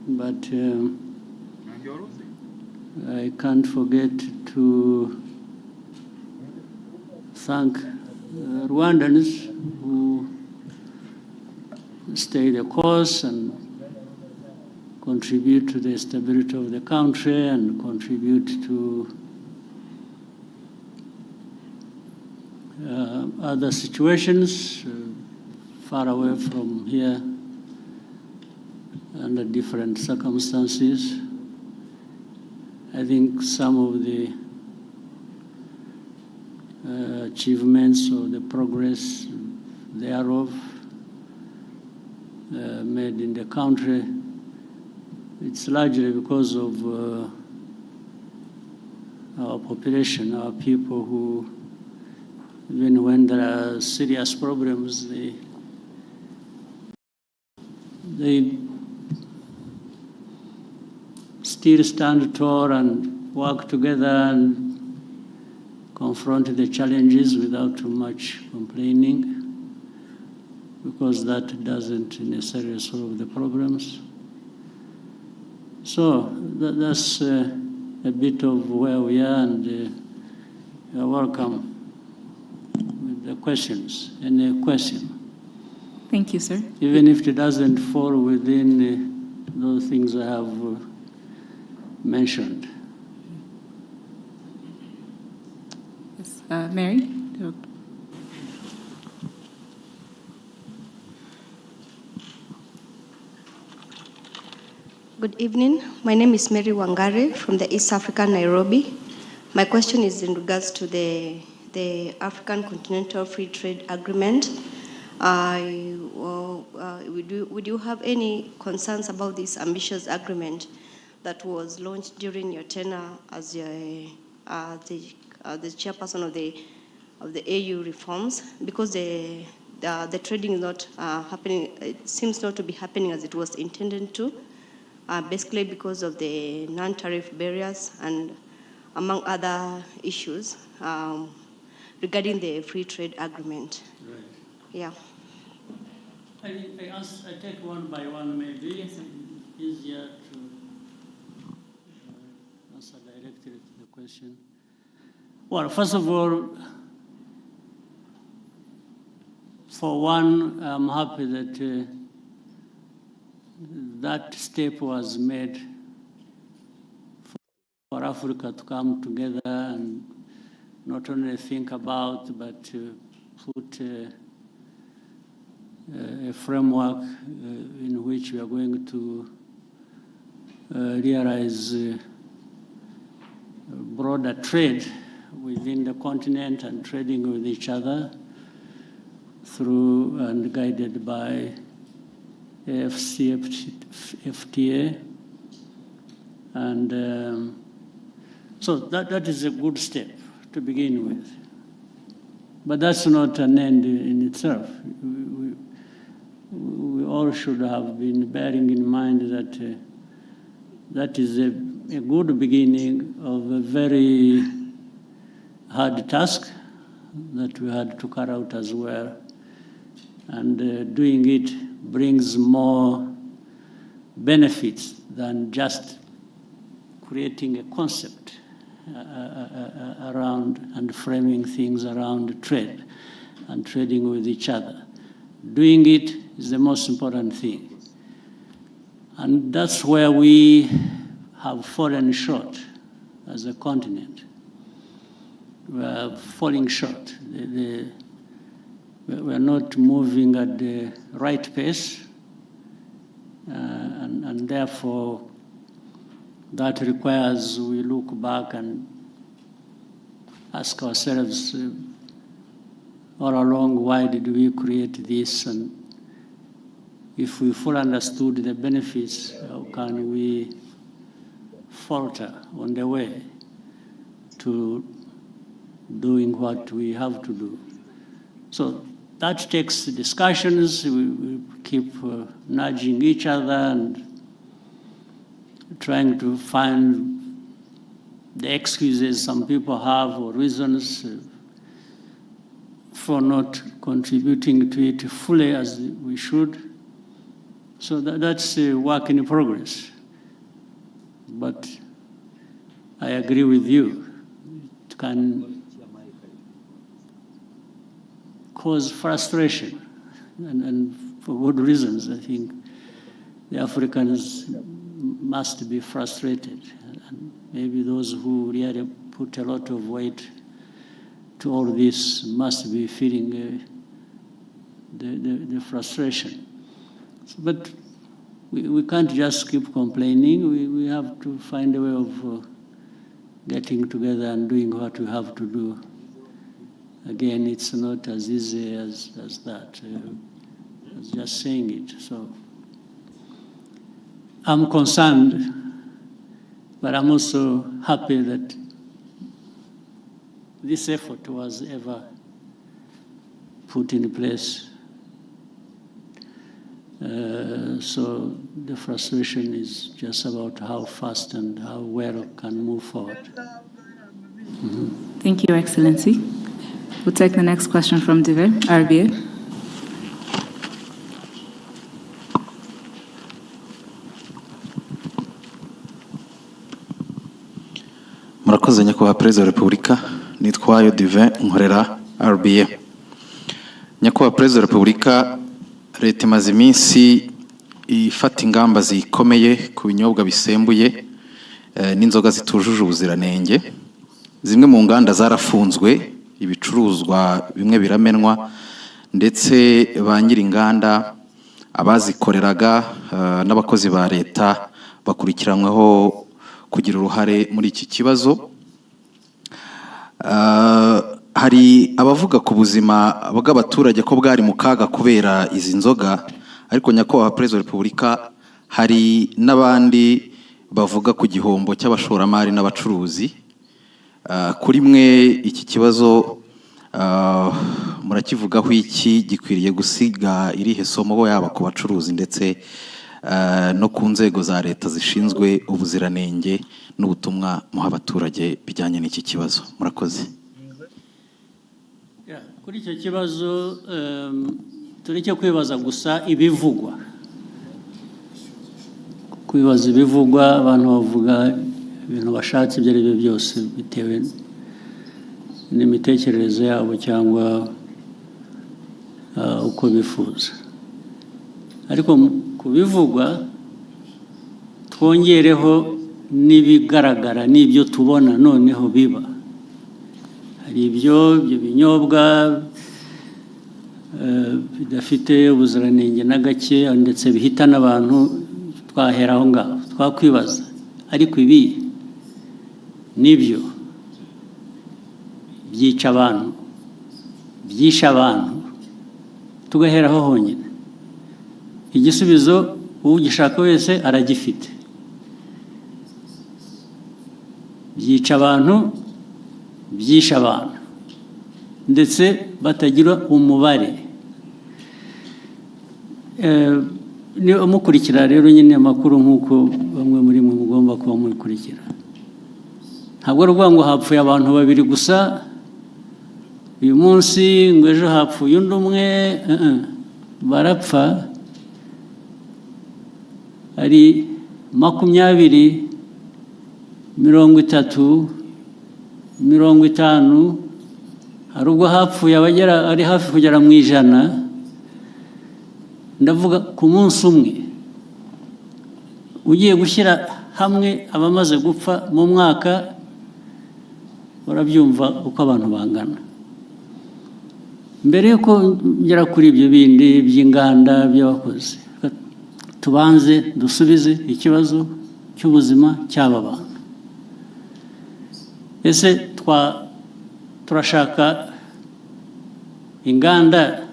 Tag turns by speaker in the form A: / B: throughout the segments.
A: but I can't forget to thank Rwandans who stay the course and contribute to the stability of the country and contribute to other situations far away from here under different circumstances. I think some of the achievements or the progress thereof made in the country, it's largely because of our population, our people who, even when there are serious problems, they still stand tall and work together and confront the challenges without too much complaining, because that doesn't necessarily solve the problems. So that's a bit of where we are, and you're welcome with the questions. Any question?
B: Thank you, sir.
A: Even if it doesn't fall within those things I have mentioned.
B: Yes, Mary?
C: Good evening. My name is Mary Wangare from the East Africa, Nairobi. My question is in regards to the African Continental Free Trade Agreement. Would you have any concerns about this ambitious agreement that was launched during your tenure as the chairperson of the AU reforms? Because the trading is not happening, it seems not to be happening as it was intended to. Basically because of the non-tariff barriers and among other issues regarding the free trade agreement.
A: Right.
C: Yeah.
A: I take one by one, maybe.
B: Yes, sir.
A: Easier to answer directly to the question. Well, first of all, for one, I'm happy that that step was made for Africa to come together and not only think about, but put a framework in which we are going to realize broader trade within the continent and trading with each other through and guided by FTA, and so that is a good step to begin with. But that's not an end in itself. We all should have been bearing in mind that that is a good beginning of a very hard task that we had to carry out as well. And doing it brings more benefits than just creating a concept around and framing things around trade and trading with each other. Doing it is the most important thing. And that's where we have fallen short as a continent. We are falling short. We're not moving at the right pace, and therefore that requires we look back and ask ourselves all along, why did we create this? And if we fully understood the benefits, how can we falter on the way to doing what we have to do? So that takes discussions. We keep nudging each other and trying to find the excuses some people have or reasons for not contributing to it fully as we should. So that's a work in progress. But I agree with you. It can cause frustration, and for good reasons. I think the Africans must be frustrated. And maybe those who really put a lot of weight to all this must be feeling the frustration. But we can't just keep complaining. We have to find a way of getting together and doing what we have to do. Again, it's not as easy as that, as just saying it. So I'm concerned, but I'm also happy that this effort was ever put in place. So the frustration is just about how fast and how well it can move forward.
B: Thank you, Your Excellency. We'll take the next question from Diver, RBA.
D: Murakoze nyakubahwa Perezida wa Repubulika, nitwayo Divin nkorera RBA. Nyakubahwa Perezida wa Repubulika, leta imaze iminsi ifata ingamba zikomeye ku binyobwa bisembuye n'inzoga zitujuje ubuziranenge. Zimwe mu nganda zarafunzwe, ibicuruzwa bimwe biramenwa, ndetse ba nyiri inganda abazikoreraga n'abakozi ba leta bakurikiranyweho kugira uruhare muri iki kibazo. Hari abavuga ku buzima bw'abaturage ko bwari mu kaga kubera izi nzoga, ariko nyakubahwa Perezida wa Repubulika, hari n'abandi bavuga ku gihombo cy'abashoramari n'abacuruzi. Kuri mwe iki kibazo murakivugaho iki? Gikwiriye gusiga irihe somo yaba ku bacuruzi ndetse no ku nzego za leta zishinzwe ubuziranenge n'ubutumwa muha abaturage bijyanye n'iki kibazo? Murakoze.
A: Kuri icyo kibazo tureke kwibaza gusa ibivugwa. Kwibaza ibivugwa, abantu bavuga ibintu bashatse ibyo ari byo byose bitewe n'imitekerereze yabo cyangwa uko bifuza. Ariko kubivugwa twongereho n'ibigaragara n'ibyo tubona noneho biba. Hari ibyo binyobwa bidafite ubuziranenge na gake ndetse bihitana abantu, twahera aho ngaho twakwibaza. Ariko ibi nibyo byica abantu, byisha abantu, tugaheraho honyine. Igisubizo ugishaka wese aragifite. Byica abantu, byisha abantu, ndetse batagira umubare. Ni umukurikira rero nyine amakuru nk'uko bamwe muri mwe mugomba kuba mukurikira. Ntabwo ari ngo hapfuye abantu babiri gusa uyu munsi, ngo ejo hapfuye undi umwe. Barapfa ari 20, 30, 50. Hari ubwo hapfuye abagera ari hafi kugera mu 100. Ndavuga ku munsi umwe. Ugiye gushyira hamwe abamaze gupfa mu mwaka, urabyumva uko abantu bangana. Mbere yuko ngera kuri ibyo bindi by'inganda by'abakozi, tubanze dusubize ikibazo cy'ubuzima cy'aba bantu. Ese turashaka inganda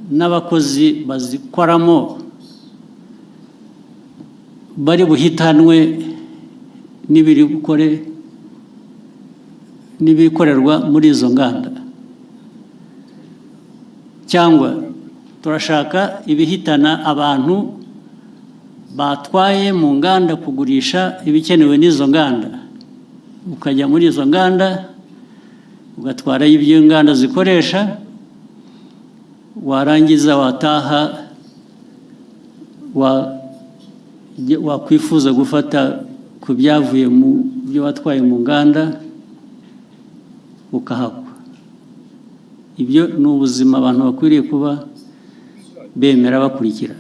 A: n'abakozi bazikoramo bari buhitanwe n'ibikorerwa muri izo nganda, cyangwa turashaka ibihitana abantu batwaye mu nganda kugurisha ibikenewe n'izo nganda? Ukajya muri izo nganda ugatwara ibyo inganda zikoresha, warangiza wataha wakwifuza gufata ku byavuye mu byo watwaye mu nganda ukahagwa. Ibyo ni ubuzima abantu bakwiriye kuba bemera bakurikira.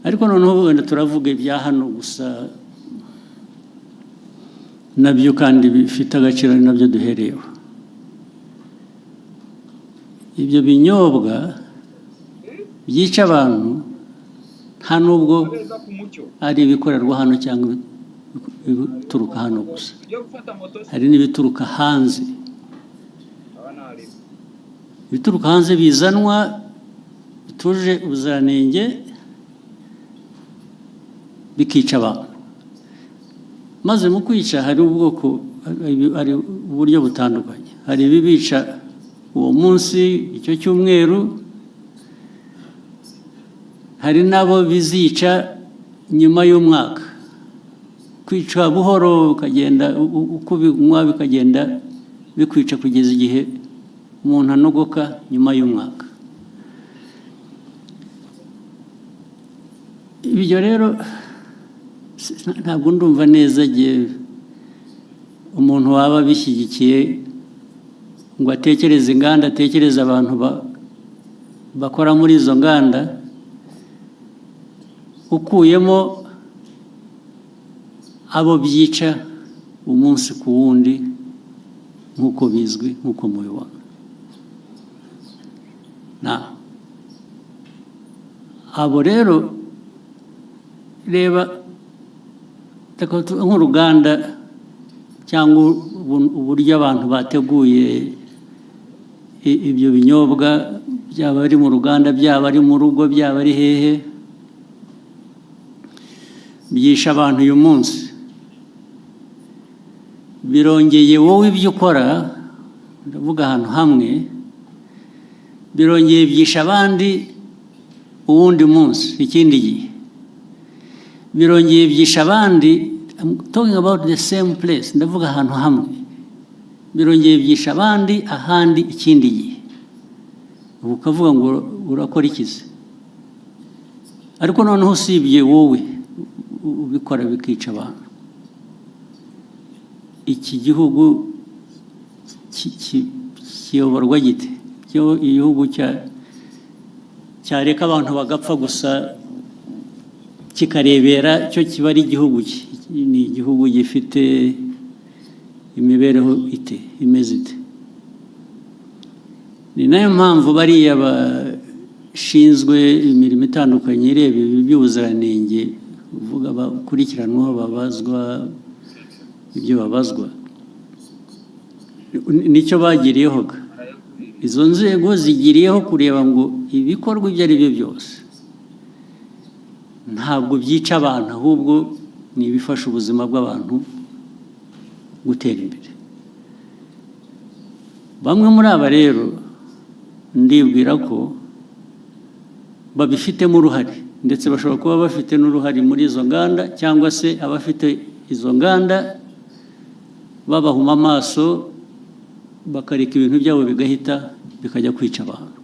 A: Ariko noneho wenda turavuga ibya hano gusa, nabyo kandi bifite agaciro, ari nabyo duhereyeho. Ibyo binyobwa byica abantu nta nubwo ari ibikorerwa hano cyangwa ibituruka hano gusa, hari n'ibituruka hanze. Ibituruka hanze bizanwa bituje ubuziranenge bikica abantu. Maze mu kwica hari ubwoko, hari uburyo butandukanye. Hari ibibica uwo munsi, icyo cyumweru. Hari nabo bizica nyuma y'umwaka. Kwica buhoro ukagenda uko binywa bikagenda bikwica kugeza igihe umuntu anogoka nyuma y'umwaka. Ibyo rero ntabwo ndumva neza igihe umuntu waba bishyigikiye ngo atekereze inganda, atekereze abantu bakora muri izo nganda, ukuyemo abo byica umunsi ku wundi nk'uko bizwi, nk'uko mubibona. Abo rero reba nk'uruganda cyangwa uburyo abantu bateguye ibyo binyobwa, byaba ari mu ruganda, byaba ari mu rugo, byaba ari hehe, byisha abantu uyu munsi. Birongeye wowe ibyo ukora, ndavuga ahantu hamwe, birongeye byisha abandi uwundi munsi, ikindi gihe. Birongeye byisha abandi, I'm talking about the same place, ndavuga ahantu hamwe. Birongeye byisha abandi ahandi ikindi gihe. Ubu ukavuga ngo urakora ikizi. Ariko noneho usibye wowe ubikora bikica abantu, iki gihugu kiyoborwa gite? Igihugu cyareka abantu bagapfa gusa kikarebera cyo kiba ari igihugu? Ni igihugu gifite imibereho imeze ite? Ni nayo mpamvu bariya bashinzwe imirimo itandukanye ireba ibi by'ubuziranenge, uvuga bakurikiranwaho, babazwa ibyo babazwa, nicyo bagiriyeho. Izo nzego zigiriyeho kureba ngo ibikorwa ibyo ari byo byose ntabwo byica abantu, ahubwo ni ibifasha ubuzima bw'abantu gutera imbere. Bamwe muri aba rero ndibwira ko babifitemo uruhare, ndetse bashobora kuba bafite n'uruhare muri izo nganda, cyangwa se abafite izo nganda babahuma amaso bakareka ibintu byabo bigahita bikajya kwica abantu.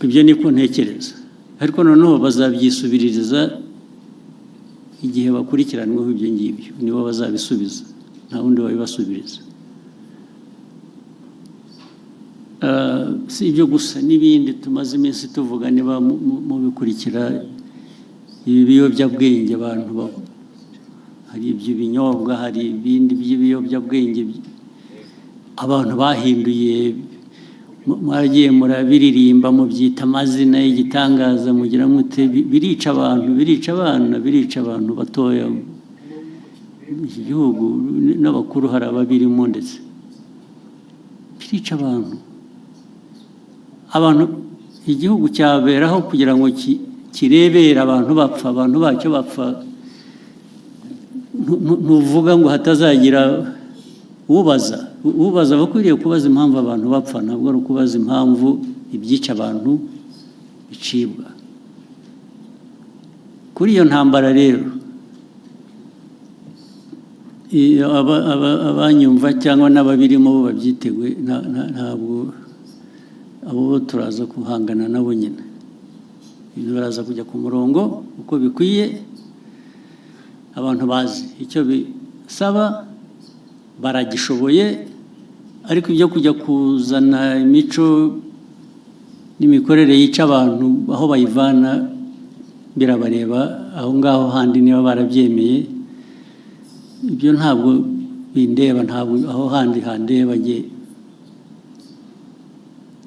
A: Ibyo niko ntekereza. Ariko noneho bazabyisubiririza igihe bakurikiranweho ibyo ngibyo, nibo bazabisubiza, nta wundi wabibasubiriza. Si ibyo gusa, n'ibindi tumaze iminsi tuvuga, niba mubikurikira, ibi biyobyabwenge abantu, hari iby'ibinyobwa, hari ibindi by'ibiyobyabwenge abantu bahinduye, mwaragiye murabiririmba, mubyita amazina y'igitangaza, mugira mute, birica abantu, birica abana, birica abantu batoya. Iki gihugu n'abakuru hari ababirimo, ndetse birica abantu. Igihugu cyaberaho kugira ngo kirebere abantu bapfa, abantu bacyo bapfa. Ntuvuga ngo hatazagira ubaza bakwiriye kubaza impamvu abantu bapfa, ntabwo ari ukubaza impamvu ibyica abantu bicibwa. Kuri iyo ntambara rero, abanyumva cyangwa n'ababirimo bo babyiteguye, ntabwo abo turaza guhangana nabo nyine. ibintu biraza kujya ku murongo uko bikwiye, abantu bazi icyo bisaba, baragishoboye, ariko ibyo kujya kuzana imico n'imikorere yica abantu aho bayivana birabareba aho ngaho handi niba barabyemeye, ibyo ntabwo bindeba, ntabwo aho handi handeba. Njye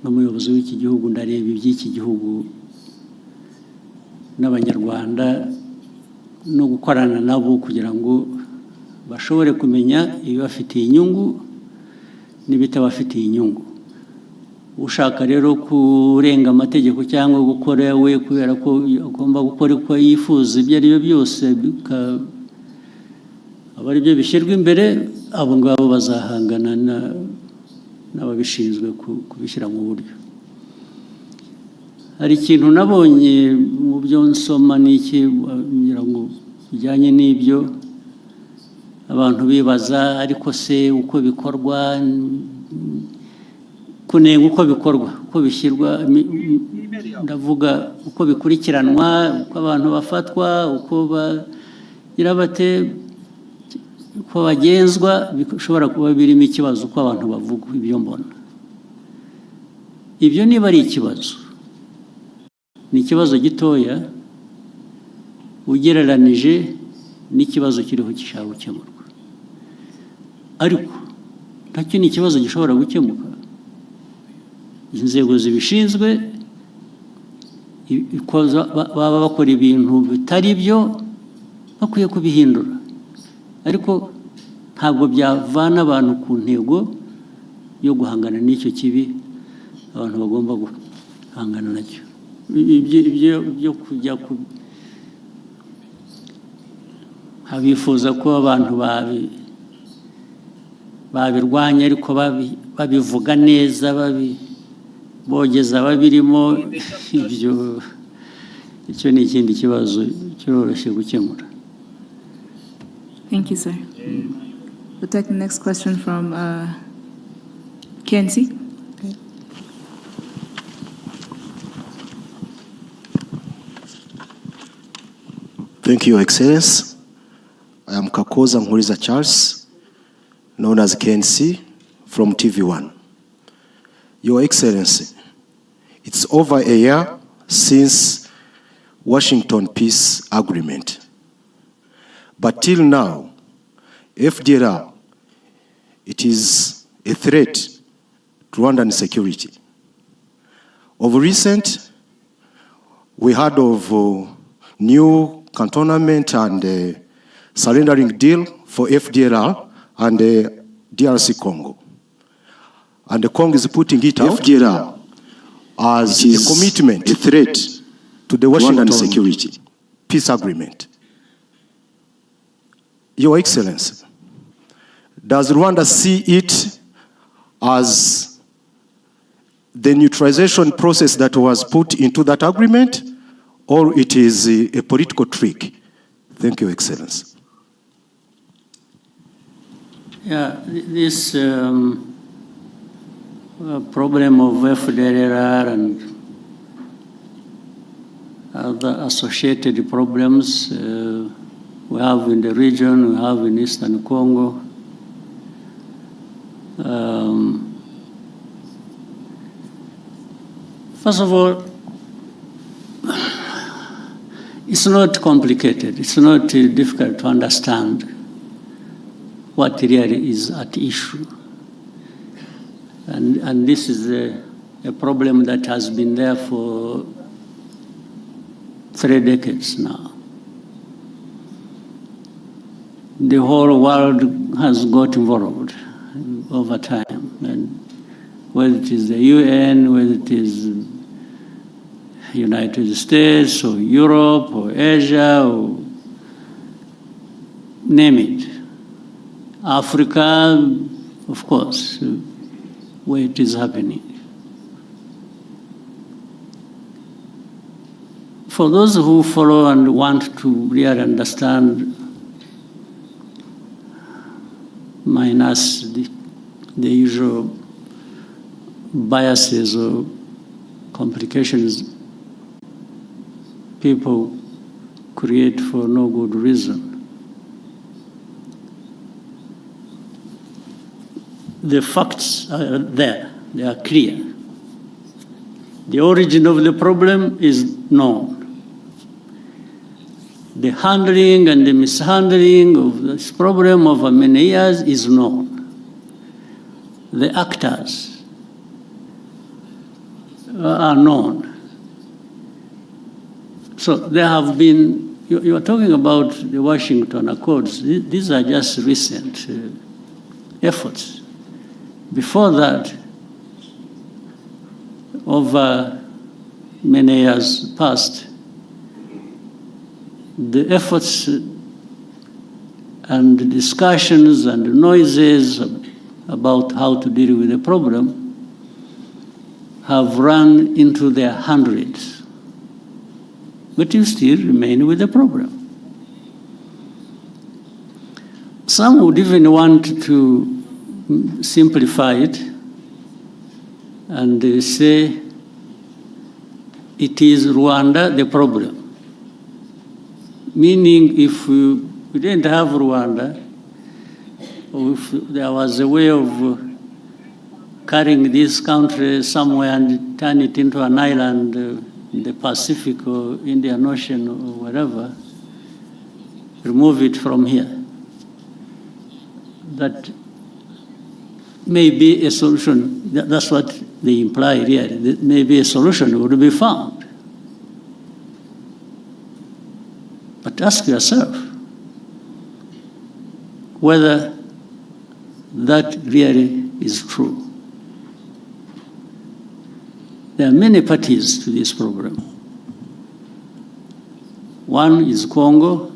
A: n'umuyobozi w'iki gihugu ndareba iby'iki gihugu n'Abanyarwanda no gukorana nabo kugira ngo bashobore kumenya ibibafitiye inyungu n'ibitabafitiye inyungu. Ushaka rero kurenga amategeko cyangwa gukora we kubera ko agomba gukora uko yifuza ibyo ari byo byose aba ari byo bishyirwa imbere, abo ngabo bazahangana n'ababishinzwe kubishyira mu buryo. Hari ikintu nabonye mu byo nsoma n'iki kugira ngo bijyanye n'ibyo abantu bibaza, ariko se uko bikorwa, kunenga uko bikorwa, uko bishyirwa, ndavuga uko bikurikiranwa, uko abantu bafatwa, uko bagira bate, uko bagenzwa, bishobora kuba birimo ikibazo uko abantu bavuga ibyo mbona. Ibyo niba ari ikibazo, ni ikibazo gitoya ugereranije n'ikibazo kiriho gishaka gukemurwa, ariko nacyo ni ikibazo gishobora gukemuka. Inzego zibishinzwe baba bakora ibintu bitari byo, bakwiye kubihindura, ariko ntabwo byavana abantu ku ntego yo guhangana n'icyo kibi abantu bagomba guhangana nacyo. Ibyo kujya abifuza ko abantu babirwanya ariko babivuga neza, bogeza babirimo, icyo ni ikindi kibazo cyoroshye gukemura.
B: Thank you, sir. We'll take the next question from Kenzie.
E: Thank you, Your Excellency. I am Kakoza Nkuriza Charles, known as KNC, from TV1. Your Excellency, it's over a year since Washington Peace Agreement. But till now, FDLR, it is a threat to Rwandan security. Of recent, we heard of new cantonment and surrendering deal for FDLR and DRC Congo. And the Congo is putting it out FDLR as a commitment, a threat to the Washington security peace agreement. Your Excellency, does Rwanda see it as the neutralization process that was put into that agreement, or it is a political trick? Thank you, Your Excellency.
A: Yeah, this problem of FDLR and other associated problems we have in the region, we have in Eastern Congo. First of all, it's not complicated. It's not difficult to understand what really is at issue. And this is a problem that has been there for 3 decades now. The whole world has got involved over time, and whether it is the UN, whether it is United States or Europe or Asia or name it. Africa, of course, where it is happening. For those who follow and want to really understand, minus the usual biases or complications, people create for no good reason. The facts are there, they are clear. The origin of the problem is known. The handling and the mishandling of this problem over many years is known. The actors are known. So there have been, you are talking about the Washington Accords. These are just recent efforts. Before that, over many years past, the efforts and discussions and noises about how to deal with the problem have run into their hundreds. But you still remain with the problem. Some would even want to simplify it and say it is Rwanda the problem. Meaning if we didn't have Rwanda, or if there was a way of carrying this country somewhere and turn it into an island in the Pacific or Indian Ocean or wherever, remove it from here. That may be a solution. That's what they imply here. That maybe a solution would be found. But ask yourself whether that really is true. There are many parties to this problem. One is Congo,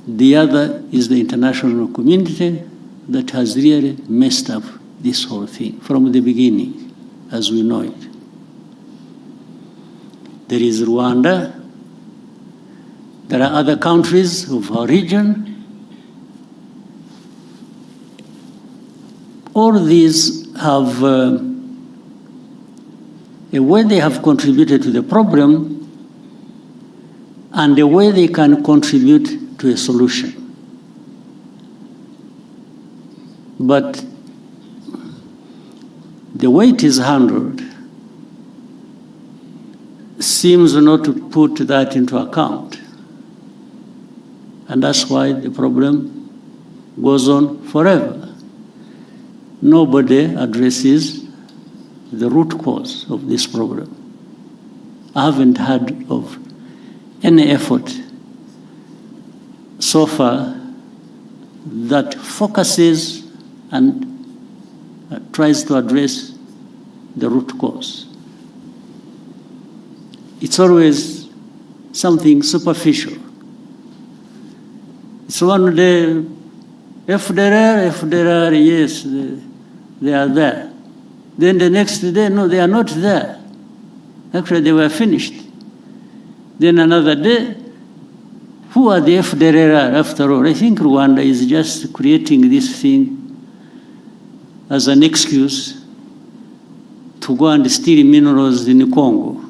A: the other is the international community that has really messed up this whole thing from the beginning, as we know it. There is Rwanda. There are other countries of our region. All these have a way they have contributed to the problem and a way they can contribute to a solution. But the way it is handled seems not to put that into account. And that's why the problem goes on forever. Nobody addresses the root cause of this problem. I haven't heard of any effort so far that focuses and tries to address the root cause. It's always something superficial. It's one day, FDR, yes, they are there. Then the next day, no, they are not there. Actually, they were finished. Then another day, who are the FDR after all? I think Rwanda is just creating this thing as an excuse to go and steal minerals in Congo.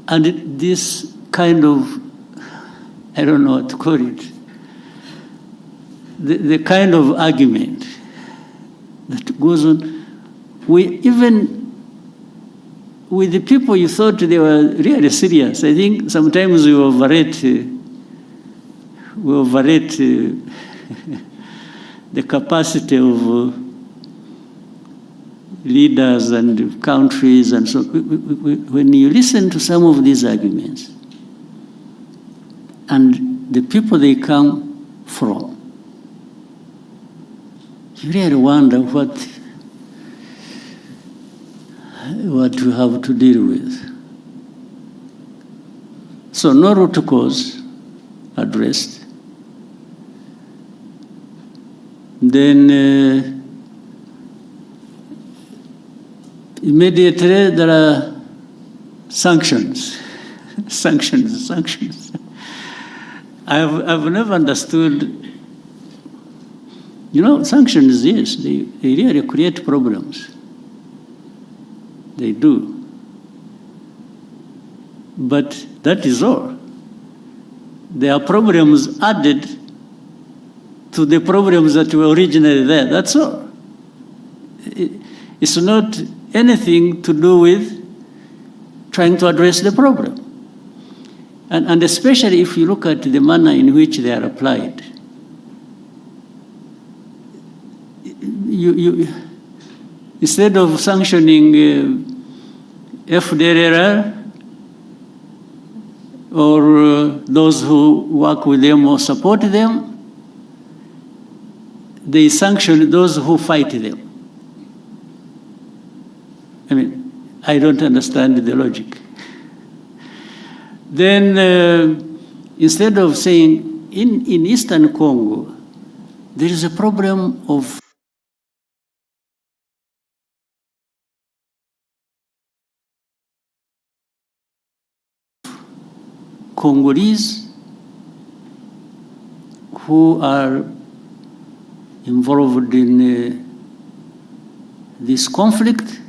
A: And this kind of, I don't know what to call it, the kind of argument that goes on, even with the people you thought they were really serious. I think sometimes we overrate the capacity of leaders and countries and so. When you listen to some of these arguments and the people they come from, you really wonder what you have to deal with. So no root cause addressed. Then immediately there are sanctions. sanctions. I've never understood. Sanctions, yes, they really create problems. They do. But that is all. There are problems added to the problems that were originally there. That's all. It's not anything to do with trying to address the problem. And especially if you look at the manner in which they are applied. You instead of sanctioning FDLR or those who work with them or support them, they sanction those who fight them. I mean, I don't understand the logic. Then instead of saying, in Eastern Congo, there is a problem of Congolese who are involved in this conflict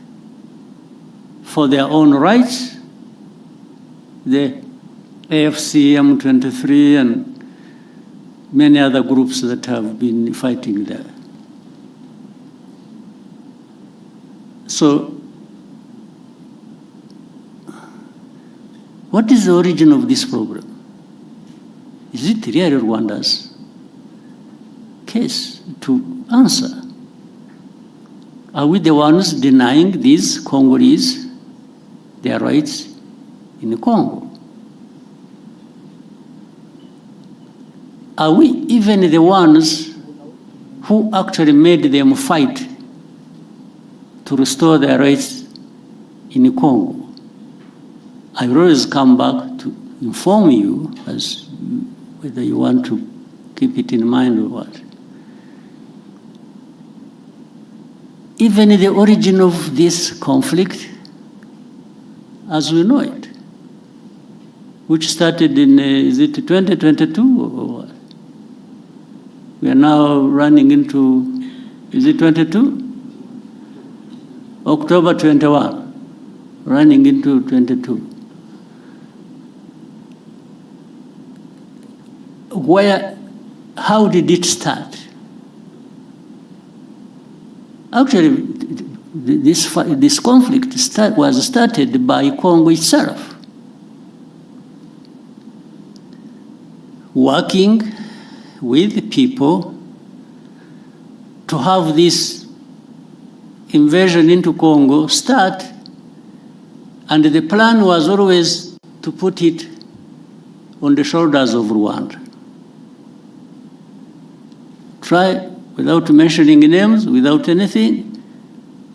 A: for their own rights, the AFC, M23, and many other groups that have been fighting there. So, what is the origin of this problem? Is it really Rwanda's case to answer? Are we the ones denying these Congolese their rights in Congo? Are we even the ones who actually made them fight to restore their rights in Congo? I will always come back to inform you as whether you want to keep it in mind or what. Even the origin of this conflict, as we know it, which started in, is it 2022 or what? We are now running into, is it 22? October 21, running into 22. How did it start? Actually, this conflict was started by Congo itself, working with people to have this invasion into Congo start, and the plan was always to put it on the shoulders of Rwanda. Try, without mentioning names, without anything,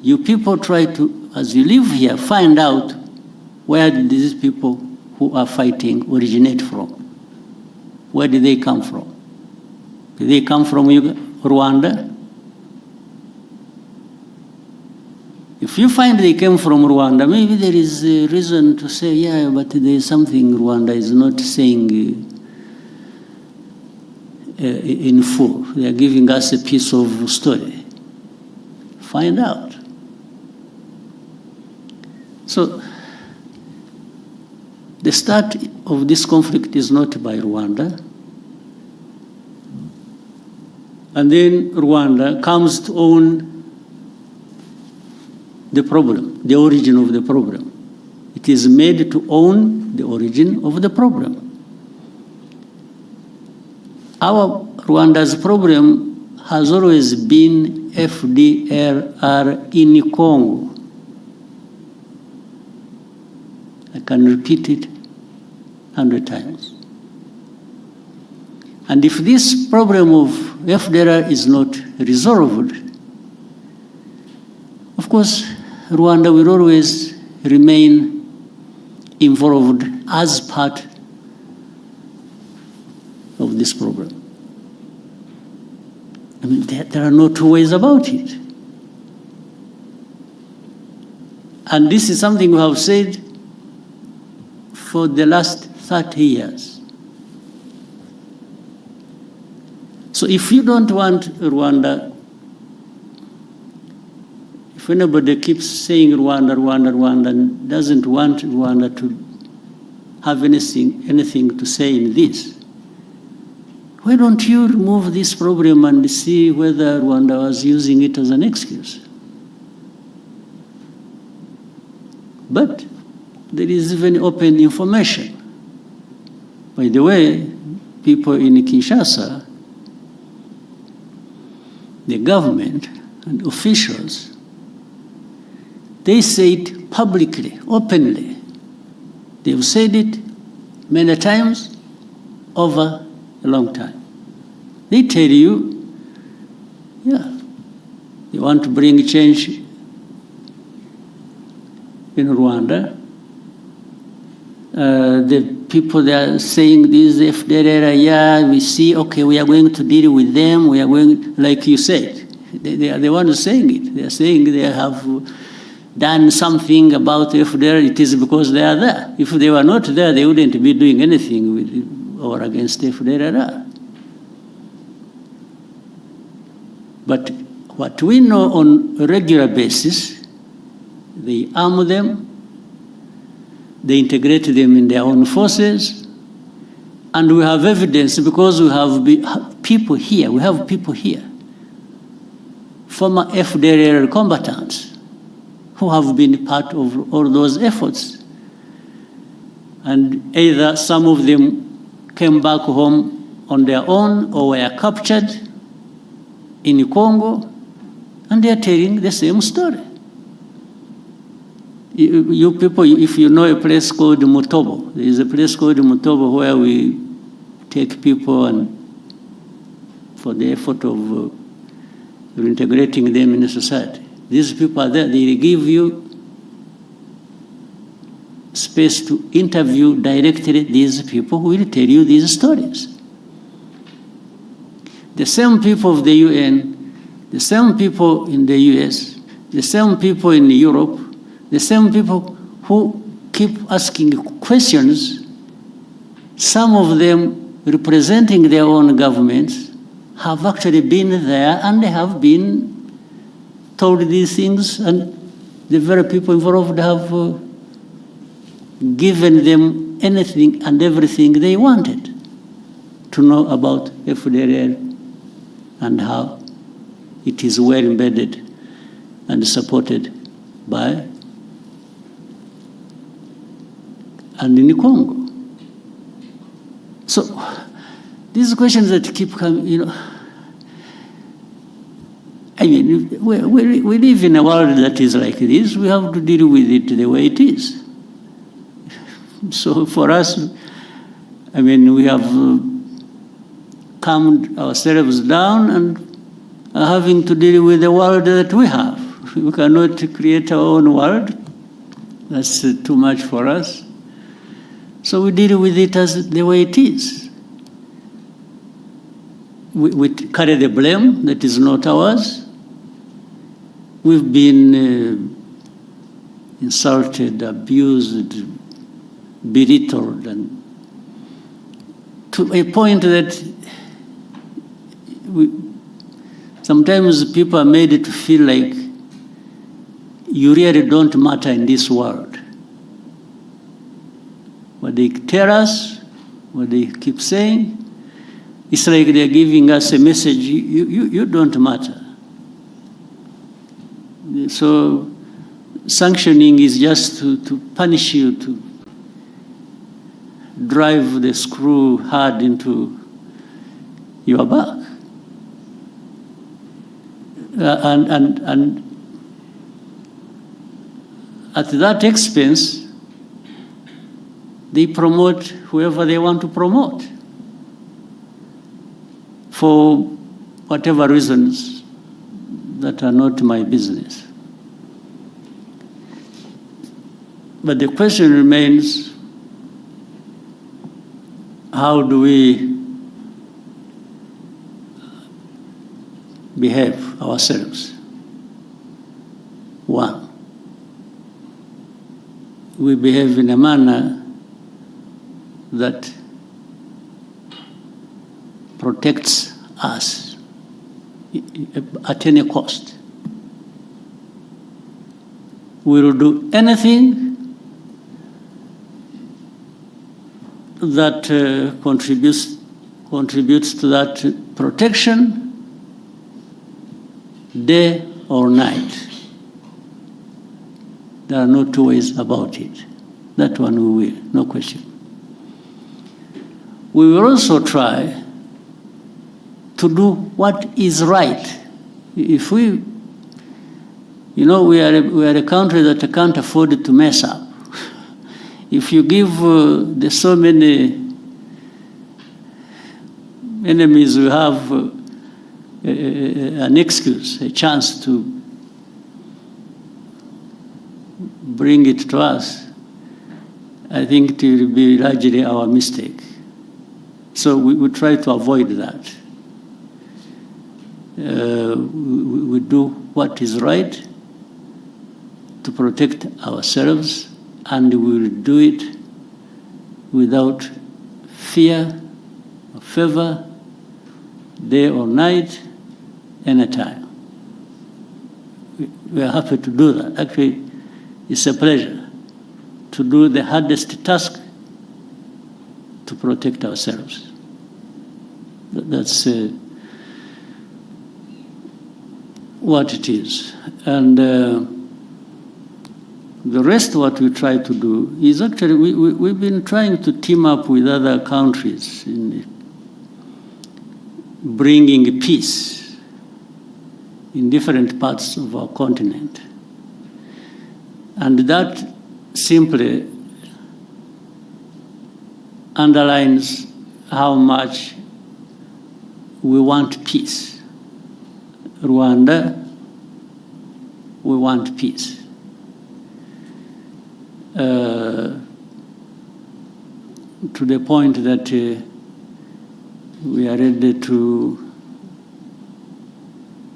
A: you people try to, as you live here, find out where did these people who are fighting originate from. Where did they come from? Did they come from Rwanda? If you find they came from Rwanda, maybe there is a reason to say, yeah, but there is something Rwanda is not saying in full. They are giving us a piece of story. Find out. So, the start of this conflict is not by Rwanda. And then Rwanda comes to own the problem, the origin of the problem. It is made to own the origin of the problem. Our Rwanda's problem has always been FDLR in Congo. I can repeat it 100 times. And if this problem of FDLR is not resolved, of course, Rwanda will always remain involved as part of this problem. I mean, there are no two ways about it. And this is something we have said for the last 30 years. So if you don't want Rwanda, if anybody keeps saying Rwanda, Rwanda, Rwanda, and doesn't want Rwanda have anything to say in this. Why don't you remove this problem and see whether Rwanda was using it as an excuse? But there is even open information. By the way, people in Kinshasa, the government and officials, they say it publicly, openly. They've said it many times over a long time. They tell you, yeah, they want to bring change in Rwanda. The people that are saying this, FDLR, yeah, we see, okay, we are going to deal with them, we are going, like you said, they are the ones saying it. They are saying they have done something about FDLR, it is because they are there. If they were not there, they wouldn't be doing anything with or against FDLR. But what we know on a regular basis, they arm them, they integrate them in their own forces, and we have evidence because we have people here, former FDLR combatants who have been part of all those efforts. And either some of them came back home on their own or were captured in Congo, and they are telling the same story. You people, if you know a place called Mutobo, there is a place called Mutobo where we take people and for the effort of reintegrating them in the society. These people are there, they give you space to interview directly these people who will tell you these stories. The same people of the UN, the same people in the US, the same people in Europe, the same people who keep asking questions, some of them representing their own governments, have actually been there and they have been told these things, and the very people involved have given them anything and everything they wanted to know about FDLR and how it is well embedded and supported by and in Congo. So these questions that keep coming, I mean, we live in a world that is like this. We have to deal with it the way it is. So for us, I mean, we have calmed ourselves down and are having to deal with the world that we have. We cannot create our own world. That's too much for us. So we deal with it as the way it is. We carry the blame that is not ours. We've been insulted, abused, belittled, and to a point that sometimes people are made to feel like you really don't matter in this world. What they tell us, what they keep saying, it's like they're giving us a message, you don't matter. So sanctioning is just to punish you, to drive the screw hard into your back. And at that expense, they promote whoever they want to promote for whatever reasons that are not my business. But the question remains, how do we behave ourselves? One, we behave in a manner that protects us at any cost. We will do anything that contributes to that protection, day or night. There are no two ways about it. That one we will, no question. We will also try to do what is right. If we, we are a country that can't afford to mess up. If you give the so many enemies we have an excuse, a chance to bring it to us, I think it will be largely our mistake. So we try to avoid that. We do what is right to protect ourselves, and we will do it without fear or favor, day or night, anytime. We are happy to do that. Actually, it's a pleasure to do the hardest task to protect ourselves. That's what it is. And the rest, what we try to do is actually, we've been trying to team up with other countries in bringing peace in different parts of our continent. And that simply underlines how much we want peace. Rwanda, we want peace. To the point that we are ready to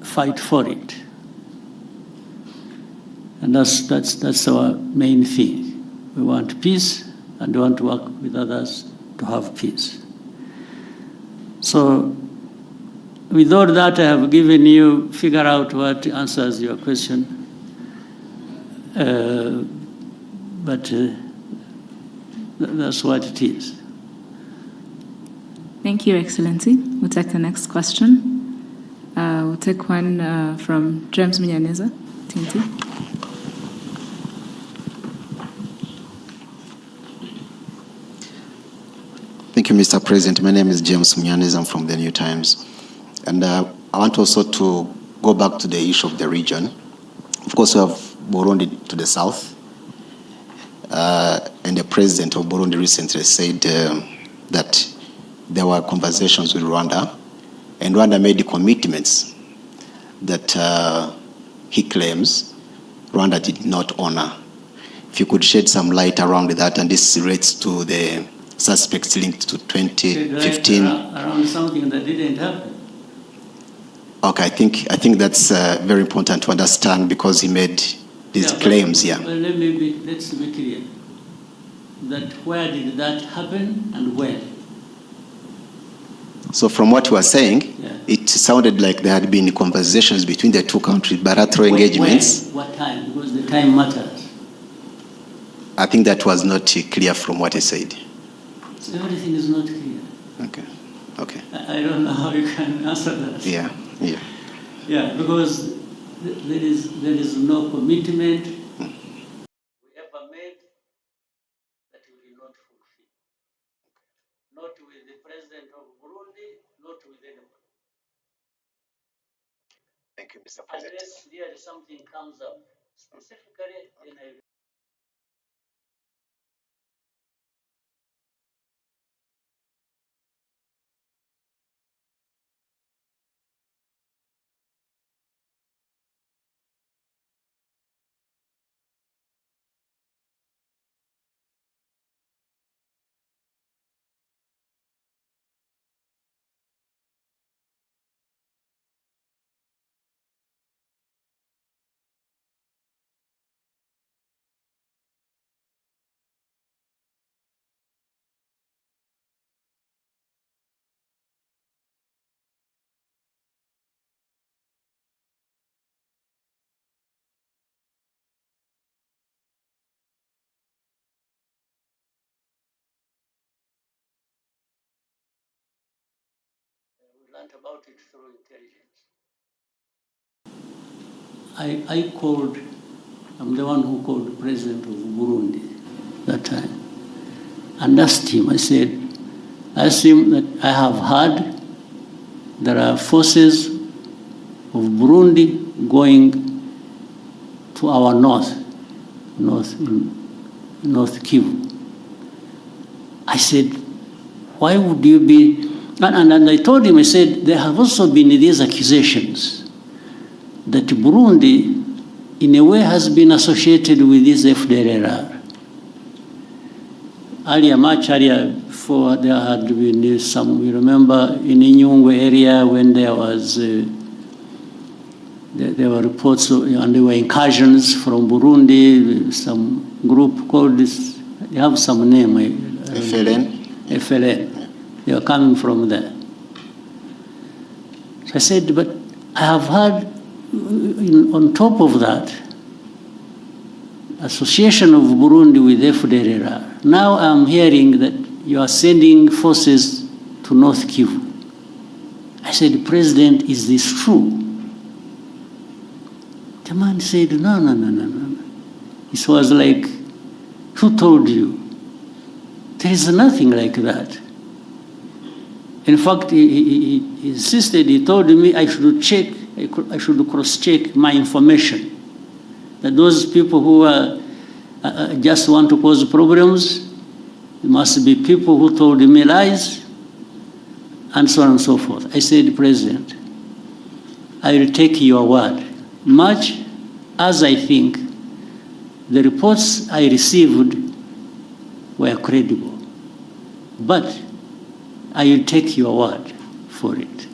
A: fight for it. And that's our main thing. We want peace, and we want to work with others to have peace. So with all that, I have given you, figure out what answers your question. But that's what it is.
B: Thank you, Excellency. We'll take the next question. We'll take one from James Munyaneza, TNT.
F: Thank you, Mr. President. My name is James Munyaneza. I'm from the New Times. And I want also to go back to the issue of the region. Of course, we have Burundi to the south. And the president of Burundi recently said that there were conversations with Rwanda, and Rwanda made the commitments that he claims Rwanda did not honor. If you could shed some light around that, and this relates to the suspects linked to 2015.
A: Around something that didn't happen.
F: Okay, I think that's very important to understand, because he made these claims.
A: Well, let's be clear. That where did that happen and when?
F: So from what you were saying, it sounded like there had been conversations between the two countries, bilateral engagements.
A: When? What time? Because the time matters.
F: I think that was not clear from what he said.
A: Everything is not clear.
F: Okay.
A: I don't know how you can answer that.
F: Yeah.
A: Yeah, because there is no commitment we ever made that we will not fulfill. Not with the president of Burundi, not with anyone.
F: Thank you, Mr. President.
A: Unless really something comes up specifically, then I will learned about it through intelligence. I called, I'm the one who called the president of Burundi that time and asked him, I asked him that I have heard there are forces of Burundi going to our north Kivu. I said, why would you be, and I told him, I said, there have also been these accusations that Burundi, in a way, has been associated with this FDLR. Much earlier, before there had been some, we remember in Inyungwe area when there was, there were reports and there were incursions from Burundi, some group called this, they have some name. FLN. They were coming from there. So I said, but I have heard, on top of that, association of Burundi with FDLR. Now I'm hearing that you are sending forces to North Kivu. I said, President, is this true? The man said, no. It was like, who told you? There is nothing like that. In fact, he insisted, he told me I should check, I should cross-check my information. That those people who just want to cause problems, must be people who told me lies, and so on and so forth. I said, President, I will take your word, much as I think the reports I received were credible. But I will take your word for it.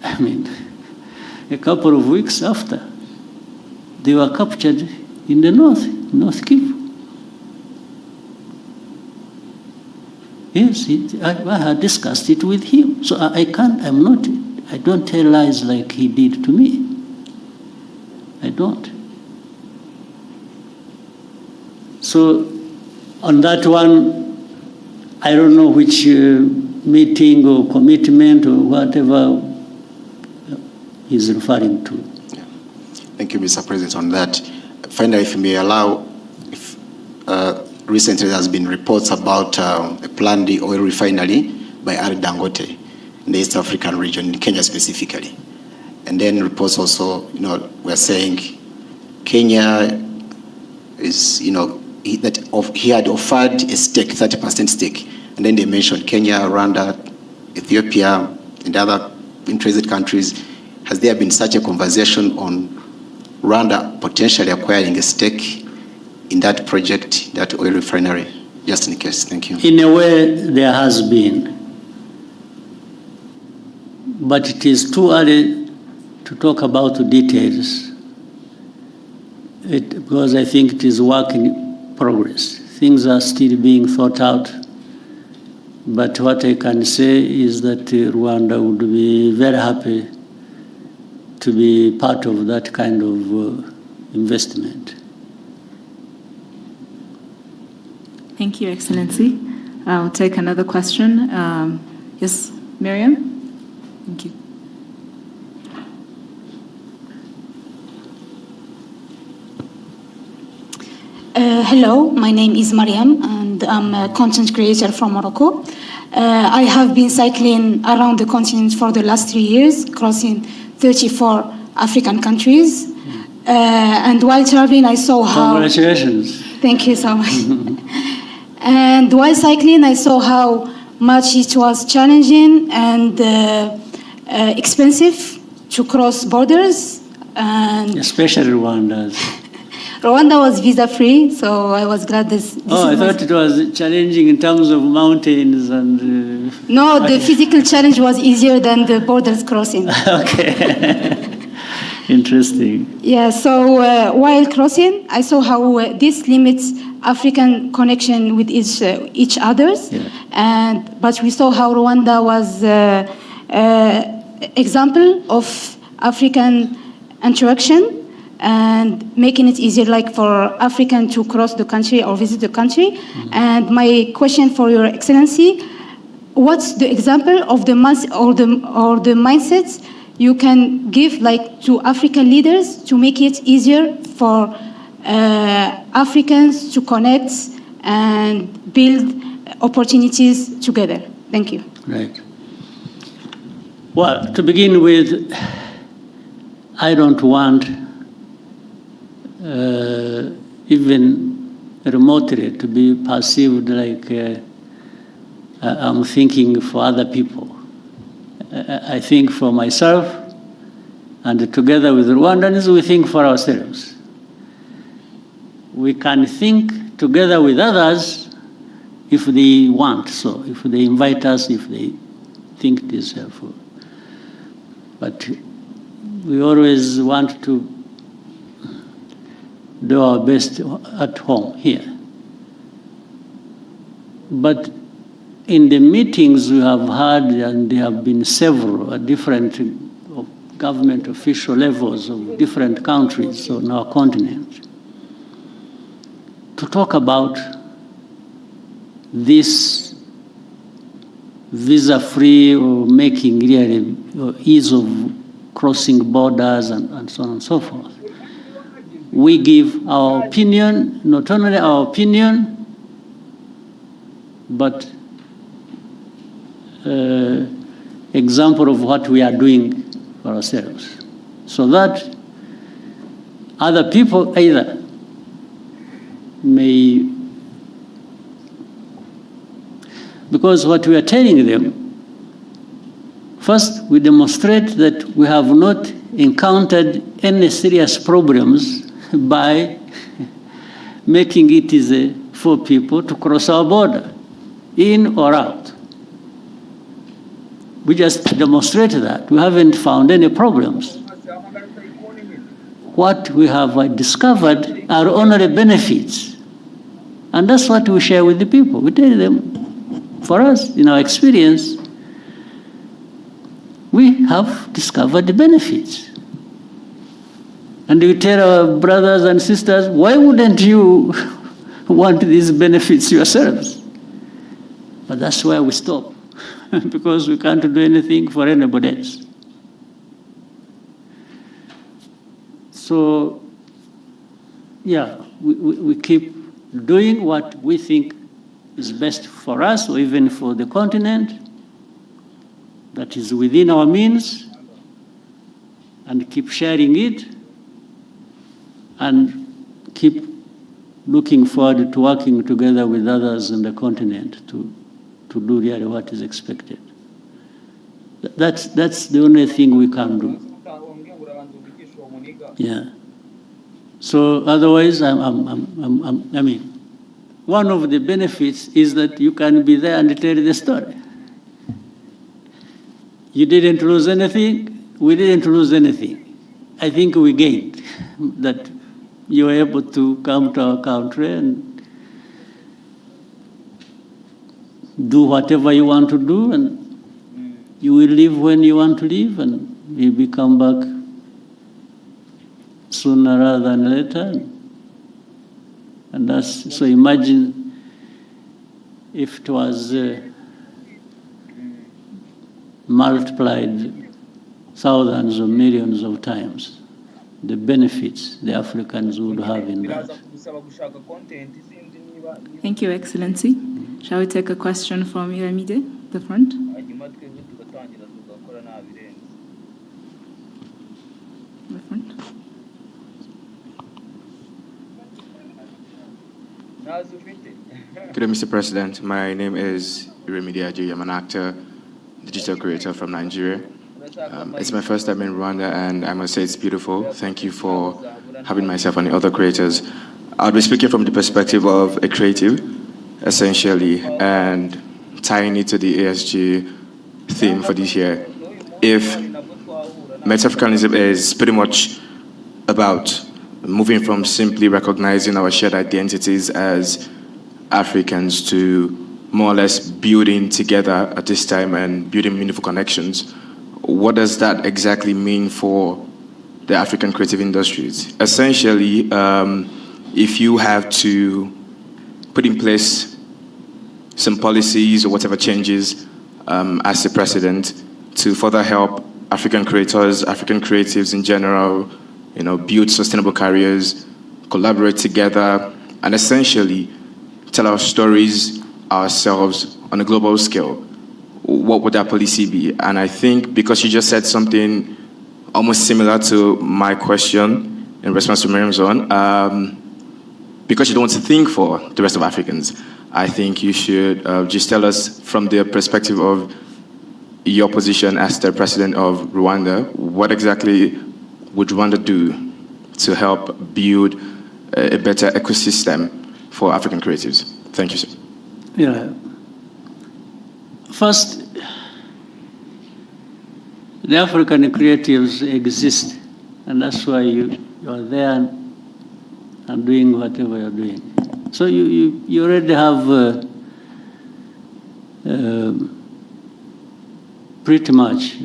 A: I mean, a couple of weeks after, they were captured in the North Kivu. Yes, I had discussed it with him. So I don't tell lies like he did to me. I don't. So on that one, I don't know which meeting or commitment or whatever he's referring to.
F: Yeah. Thank you, Mr. President, on that. Finally, if you may allow, recently there has been reports about a planned oil refinery by Ari Dangote in the East African region, in Kenya specifically. And then reports also, were saying Kenya is, he had offered a stake, 30% stake. And then they mentioned Kenya, Rwanda, Ethiopia, and other interested countries. Has there been such a conversation on Rwanda potentially acquiring a stake in that project, that oil refinery? Just in case, thank you.
A: In a way, there has been. But it is too early to talk about the details. Because I think it is work in progress. Things are still being thought out. But what I can say is that Rwanda would be very happy to be part of that kind of investment.
B: Thank you, Excellency. I'll take another question. Yes, Miriam? Thank you.
G: Hello, my name is Mariam, and I'm a content creator from Morocco. I have been cycling around the continent for the last 3 years, crossing 34 African countries. And while traveling, I saw how...
A: Congratulations.
G: Thank you so much. And while cycling, I saw how much it was challenging and expensive to cross borders. And
A: especially Rwanda's.
G: Rwanda was visa-free, so I was glad this
A: I thought it was challenging in terms of mountains and...
G: No, the physical challenge was easier than the borders crossing.
A: Okay. Interesting.
G: Yeah, so while crossing, I saw how this limits African connection with each others. Yeah. But we saw how Rwanda was example of African interaction and making it easier, like for African to cross the country or visit the country. Mm-hmm. And my question for Your Excellency, what's the example of the mindsets you can give like to African leaders to make it easier for Africans to connect and build opportunities together? Thank you.
A: Right. Well, to begin with, I don't want even remotely to be perceived like I'm thinking for other people. I think for myself, and together with Rwandans, we think for ourselves. We can think together with others if they want so, if they invite us, if they think it is helpful. But we always want to do our best at home here. But in the meetings we have had, and there have been several at different government official levels of different countries on our continent, to talk about this visa-free or making really or ease of crossing borders and so on and so forth. We give our opinion, not only our opinion, but example of what we are doing for ourselves, so that other people either may, because what we are telling them, first we demonstrate that we have not encountered any serious problems by making it easy for people to cross our border, in or out. We just demonstrated that. We haven't found any problems. What we have discovered are only benefits. And that's what we share with the people. We tell them, for us, in our experience, we have discovered the benefits. And we tell our brothers and sisters, why wouldn't you want these benefits yourselves? But that's where we stop. Because we can't do anything for anybody else. So, yeah, we keep doing what we think is best for us, or even for the continent, that is within our means, and keep sharing it, and keep looking forward to working together with others in the continent to do really what is expected. That's the only thing we can do. Yeah. So otherwise, I mean, one of the benefits is that you can be there and tell the story. You didn't lose anything, we didn't lose anything. I think we gained that you were able to come to our country and do whatever you want to do, and you will leave when you want to leave, and maybe come back sooner rather than later. And that's, so imagine if it was multiplied thousands or millions of times, the benefits the Africans would have in that.
B: Thank you, Excellency. Shall we take a question from Iramide, the front? The front.
H: Good day, Mr. President. My name is Iramide Ajayi. I'm an actor, digital creator from Nigeria. It's my first time in Rwanda, and I must say it's beautiful. Thank you for having myself and the other creators. I'll be speaking from the perspective of a creative, essentially, and tying it to the ASG theme for this year. If Meta-Africanism is pretty much about moving from simply recognizing our shared identities as Africans to more or less building together at this time and building meaningful connections, what does that exactly mean for the African creative industries? Essentially, if you have to put in place some policies or whatever changes as the president to further help African creators, African creatives in general, build sustainable careers, collaborate together, and essentially tell our stories ourselves on a global scale? What would that policy be? And I think because you just said something almost similar to my question in response to Miriam's one, because you don't want to think for the rest of Africans, I think you should just tell us from the perspective of your position as the president of Rwanda, what exactly would Rwanda do to help build a better ecosystem for African creatives? Thank you, sir.
A: Yeah. First, the African creatives exist, and that's why you are there and doing whatever you're doing. So you already have pretty much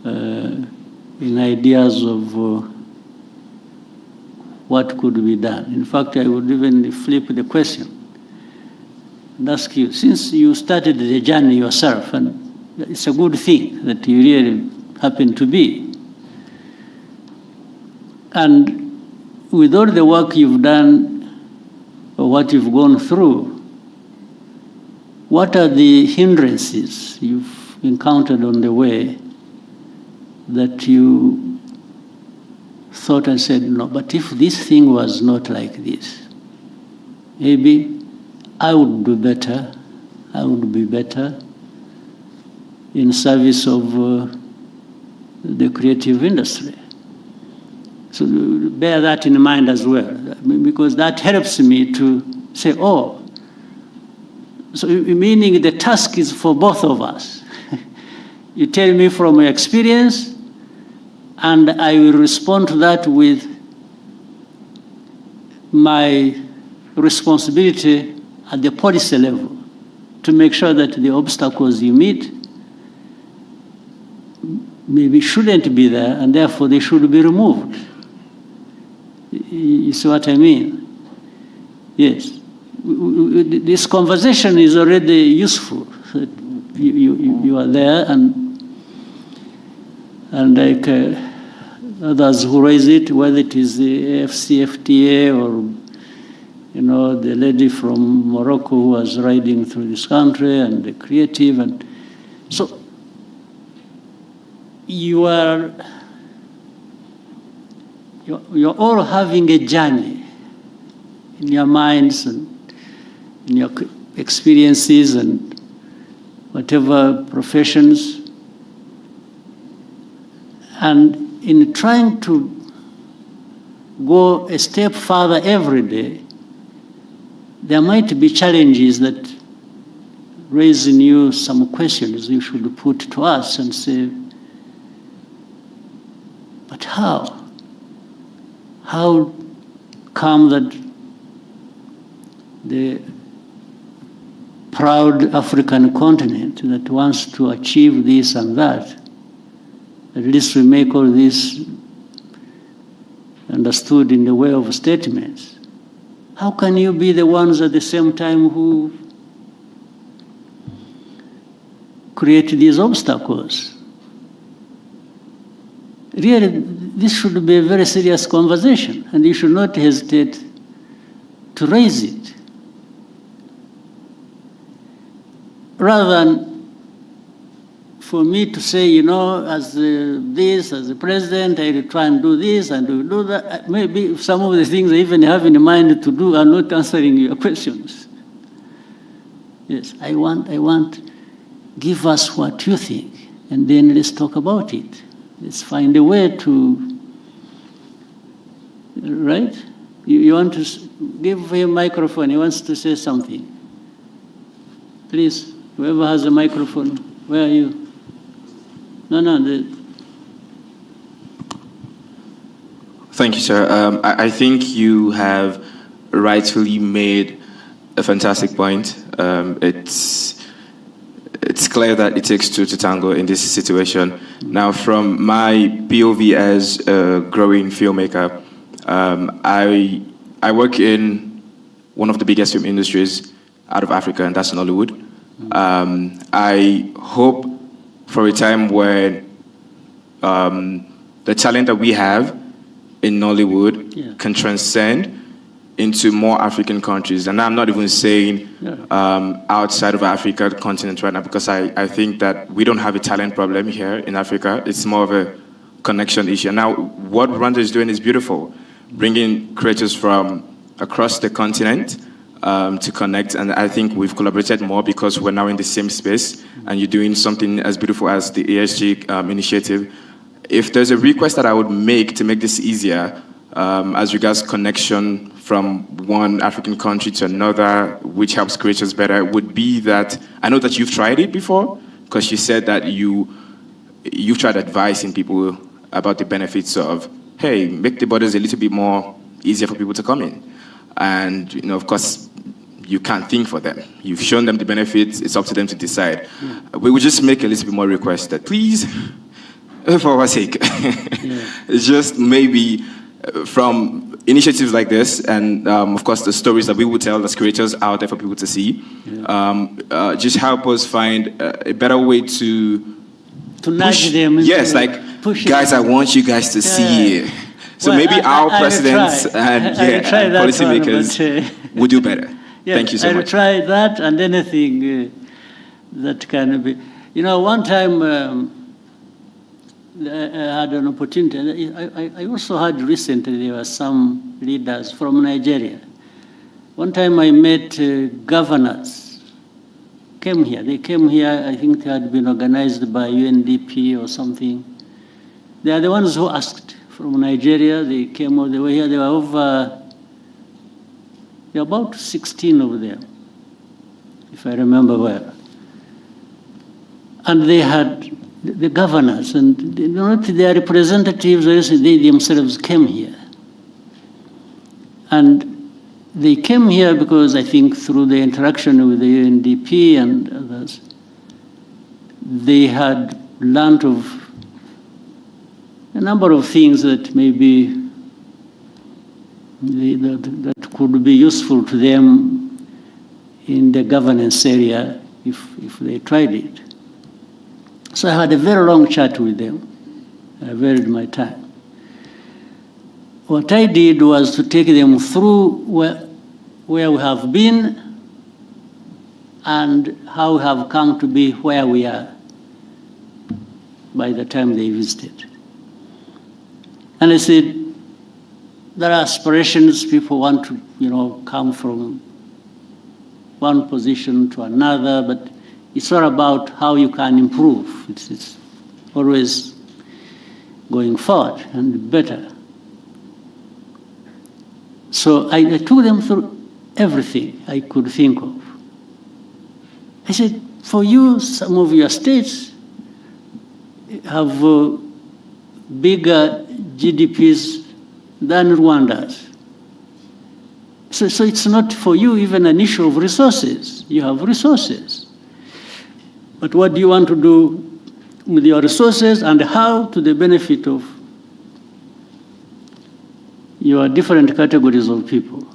A: in ideas of what could be done. In fact, I would even flip the question and ask you, since you started the journey yourself, and it's a good thing that you really happen to be, and with all the work you've done or what you've gone through, what are the hindrances you've encountered on the way that you thought and said, no, but if this thing was not like this, maybe I would do better, I would be better in service of the creative industry. So bear that in mind as well, because that helps me to say, oh, so meaning the task is for both of us. You tell me from your experience, and I will respond to that with my responsibility at the policy level to make sure that the obstacles you meet maybe shouldn't be there, and therefore they should be removed. You see what I mean? Yes. This conversation is already useful. You are there, and like others who raise it, whether it is the AFCFTA or the lady from Morocco who was riding through this country, and the creative, and so you're all having a journey in your minds and in your experiences and whatever professions. And in trying to go a step further every day, there might be challenges that raise in you some questions you should put to us and say, but how? How come that the proud African continent that wants to achieve this and that, at least we make all this understood in the way of statements. How can you be the ones at the same time who create these obstacles? Really, this should be a very serious conversation, and you should not hesitate to raise it. Rather than for me to say, as the president, I will try and do this and do that. Maybe some of the things I even have in mind to do are not answering your questions. Yes, I want, give us what you think, and then let's talk about it. Let's find a way to, right? You want to give him a microphone, he wants to say something. Please, whoever has a microphone, where are you? No.
H: Thank you, sir. I think you have rightfully made a fantastic point. It's clear that it takes two to tango in this situation. Now, from my POV as a growing filmmaker, I work in one of the biggest film industries out of Africa, and that's Nollywood. I hope for a time when the talent that we have in Nollywood can transcend into more African countries. And I'm not even saying outside of Africa, the continent right now, because I think that we don't have a talent problem here in Africa. It's more of a connection issue. And now what Rwanda is doing is beautiful, bringing creators from across the continent to connect. And I think we've collaborated more because we're now in the same space, and you're doing something as beautiful as the ESG initiative. If there's a request that I would make to make this easier, as regards connection from one African country to another, which helps creators better, would be that, I know that you've tried it before, because you said that you've tried advising people about the benefits of, hey, make the borders a little bit more easier for people to come in. And, you know, of course, you can't think for them. You've shown them the benefits, it's up to them to decide. We would just make a little bit more request that, please, for our sake, just maybe from initiatives like this, and of course the stories that we would tell as creators out there for people to see, just help us find a better way to
A: nudge them.
H: Yes, like, guys, I want you guys to see it. So well, maybe our presidents and policymakers would do better.
A: Yes,
H: thank you so much.
A: I will try that and anything that can be. You know, one time I had an opportunity. I also had recently, there were some leaders from Nigeria. One time I met governors, came here. They came here, I think they had been organized by UNDP or something. They are the ones who asked from Nigeria. They came all the way here. There were about 16 of them, if I remember well. And they had the governors and not their representatives, they themselves came here. And they came here because I think through the interaction with the UNDP and others, they had learned of a number of things that maybe that could be useful to them in the governance area if they tried it. So I had a very long chat with them. I varied my time. What I did was to take them through where we have been and how we have come to be where we are by the time they visited. And I said, there are aspirations, people want to, come from one position to another, but it's all about how you can improve. It's always going forward and better. So I took them through everything I could think of. I said, for you, some of your states have bigger GDPs than Rwanda's. So it's not for you even an issue of resources. You have resources. But what do you want to do with your resources and how to the benefit of your different categories of people?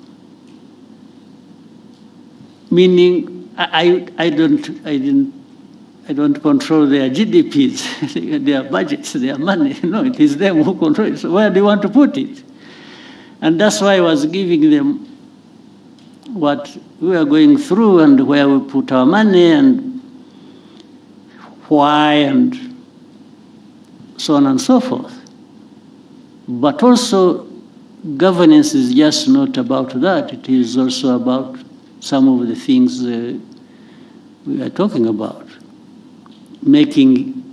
A: Meaning, I don't control their GDPs, their budgets, their money. No, it is them who control it. So where do you want to put it? And that's why I was giving them what we are going through and where we put our money and why and so on and so forth. But also, governance is just not about that. It is also about some of the things we are talking about. Making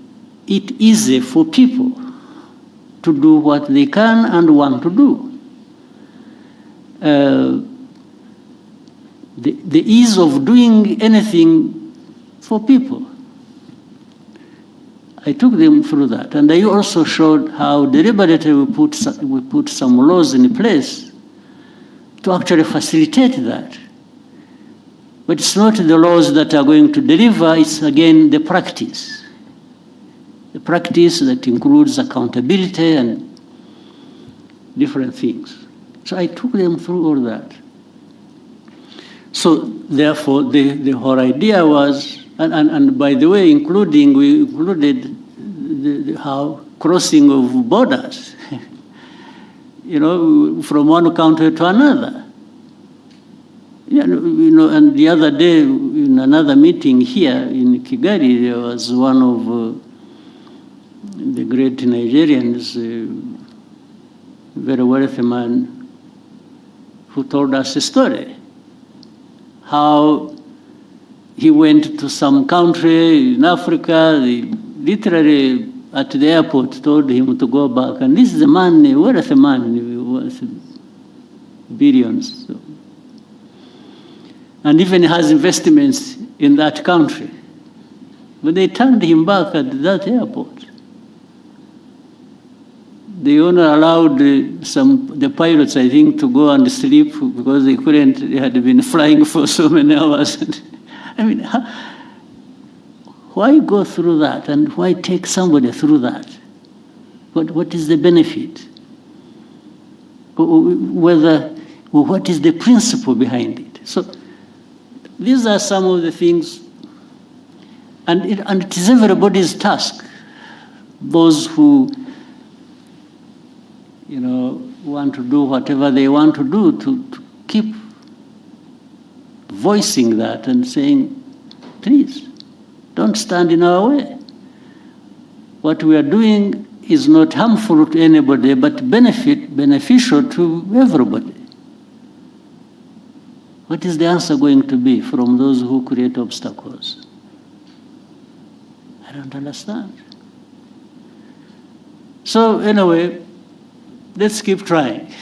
A: it easy for people to do what they can and want to do. The ease of doing anything for people. I took them through that, and I also showed how deliberately we put some laws in place to actually facilitate that. But it's not the laws that are going to deliver, it's again the practice. The practice that includes accountability and different things. So I took them through all that. So therefore, the whole idea was, and by the way, we included how crossing of borders, from one country to another. And the other day in another meeting here in Kigali, there was one of the great Nigerians, very wealthy man, who told us a story, how he went to some country in Africa, they literally at the airport told him to go back, and this is a man, a wealthy man, worth billions. So. And even has investments in that country. But they turned him back at that airport. They only allowed the pilots, I think, to go and sleep because they had been flying for so many hours. I mean, why go through that, and why take somebody through that? What is the benefit? What is the principle behind it? So these are some of the things, and it is everybody's task. Those who, want to do whatever they want to do, to keep voicing that and saying, please, don't stand in our way. What we are doing is not harmful to anybody, but beneficial to everybody. What is the answer going to be from those who create obstacles? I don't understand. So anyway, let's keep trying.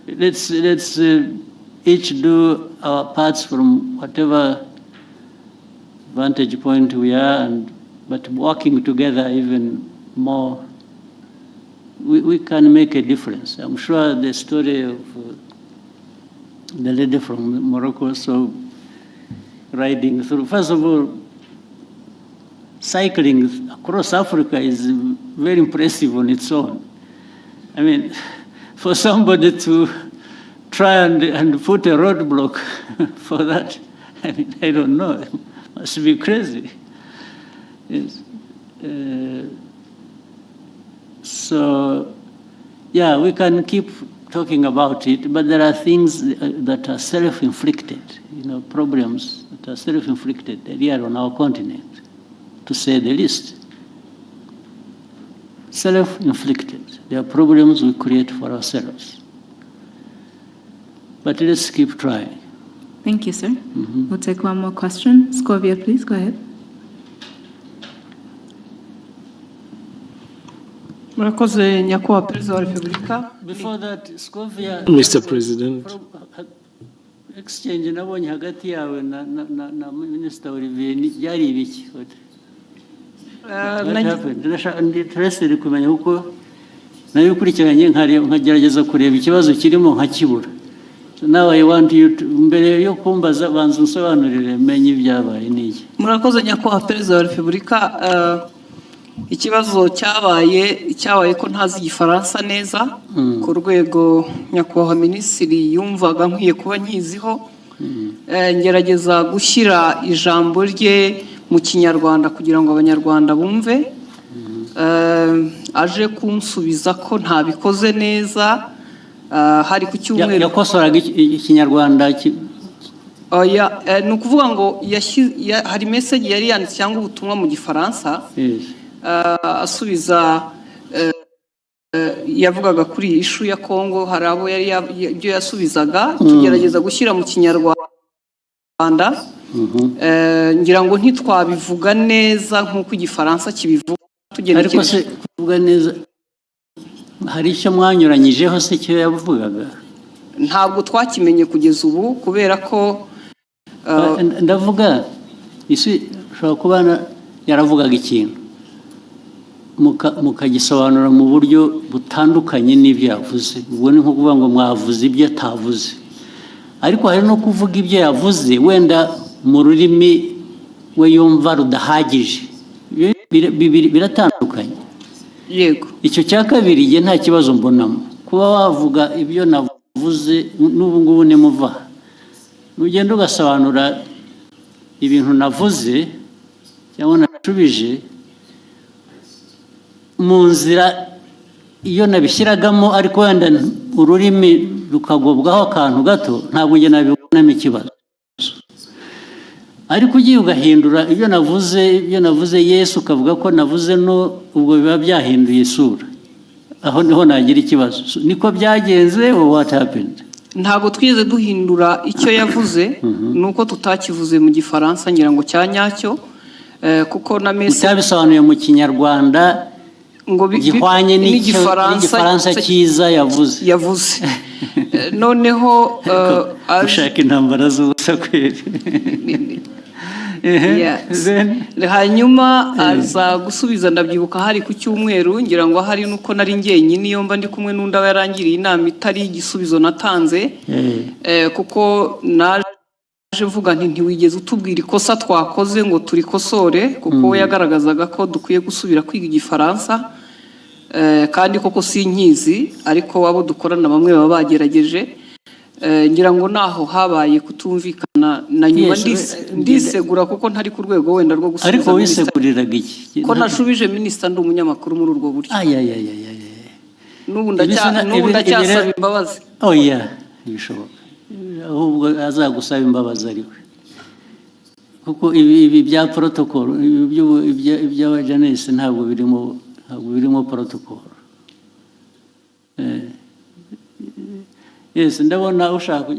A: let's each do our parts from whatever vantage point we are, but working together even more, we can make a difference. I'm sure the story of the lady from Morocco, so riding through. First of all, cycling across Africa is very impressive on its own. I mean, for somebody to try and put a roadblock for that, I mean, I don't know. It must be crazy. Yes. So, yeah, we can keep talking about it, but there are things that are self-inflicted, problems that are self-inflicted here on our continent, to say the least. Self-inflicted. There are problems we create for ourselves. But let's keep trying.
B: Thank you, sir. We'll take one more question. Scovia, please, go ahead.
I: Murakoze nyakubahwa Perezida wa Repubulika.
A: Before that, Scovia,
J: Mr. President.
A: Exchange nabonye hagati yawe na Minister Olivier byari ibiki? What happened? Interested kumenya uko nayo ukurikiranye nkagerageza kureba ikibazo kirimo nkakibura. So now I want you to, mbere yo kumbaza banza unsobanurire menye ibyabaye niki.
I: Murakoze nyakubahwa Perezida wa Repubulika. Ikibazo cyabaye ko ntazi igifaransa neza ku rwego nyakubahwa minisitiri yumvaga nkwiye kuba nkiziho, ngerageza gushyira ijambo rye mu kinyarwanda kugira ngo abanyarwanda bumve, aje kunsubiza ko ntabikoze neza, hari ku cyumweru
A: yakosoraga ikinyarwanda
I: ni ukuvuga ngo hari message yari yanditse cyangwa ubutumwa mu gifaransa. Asubiza yavugaga kuri ishu ya Kongo, hari abo yari ibyo yasubizaga, tugerageza gushyira mu kinyarwanda. Ngira ngo ntitwabivuga neza nk'uko igifaransa kibivuga,
A: ariko se kuvuga neza hari icyo mwanyuranyijeho se cyo yavugaga?
I: Ntabwo twakimenye kugeza ubu kubera ko
A: ndavuga isi ushobora kubana yaravugaga ikintu mukagisobanura mu buryo butandukanye n'ibyo yavuze. Ubwo ni nko kuvuga ngo mwavuze ibyo atavuze, ariko hari no kuvuga ibyo yavuze wenda mu rurimi we yumva rudahagije. Biratandukanye.
I: Yego.
A: Icyo cya kabiri igihe nta kibazo mbonamo kuba wavuga ibyo navuze n'ubu ngubu nimuva ugenda ugasobanura ibintu navuze cyangwa nashubije mu nzira iyo nabishyiragamo ariko wenda ururimi rukagobwaho akantu gato ntabwo njye nabibonamo ikibazo ariko ugiye ugahindura ibyo navuze Yesu ukavuga ko navuze no ubwo biba byahinduye isura aho niho nagira ikibazo niko byagenze or what happened
I: ntabwo twigeze duhindura icyo yavuze nuko tutakivuze mu gifaransa ngira ngo cya nyacyo kuko na message
A: utabisobanuye mu kinyarwanda ngo gihwanye n'igifaransa cyiza yavuze noneho
B: ushaka intambara z'ubusa kweri
I: hanyuma aza gusubiza ndabyibuka hari ku cyumweru ngira ngo hari nuko nari njyenyine iyo mba ndi kumwe n'undi aba yarangiriye inama itari igisubizo natanze kuko naje mvuga nti ntiwigeze utubwira ikosa twakoze ngo turikosore kuko we yagaragazaga ko dukwiye gusubira kwiga igifaransa kandi koko sinkizi ariko wabo dukorana bamwe baba bagerageje ngira ngo naho habaye kutumvikana na nyuma ndisegura kuko ntari ku rwego wenda rwo gusubiza
A: ariko wiseguriraga iki
I: ko nashubije minisita ndi umunyamakuru muri urwo buryo n'ubu ndacyasaba imbabazi
A: oya bishoboka ahubwo azagusaba imbabazi ariwe kuko ibi bya protocol iby'abajanesi ntabwo birimo protocol Yes, ndabona ushaka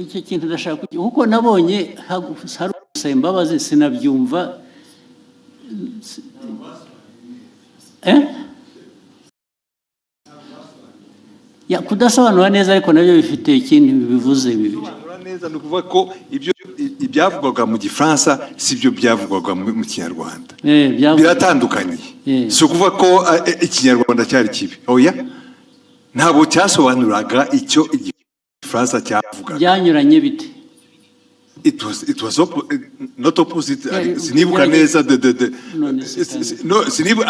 A: icyo kintu ndashaka kuko nabonye hari gusaba imbabazi sinabyumva ya kudasobanura neza ariko nabyo bifite ikindi bivuze bibiri
J: neza ni ukuvuga ko ibyavugwaga mu gifaransa si byo byavugwaga mu kinyarwanda biratandukanye si ukuvuga ko ikinyarwanda cyari kibi oya ntabwo cyasobanuraga icyo igifaransa cyavugaga
A: byanyuranye bite
J: it was not opposite sinibuka neza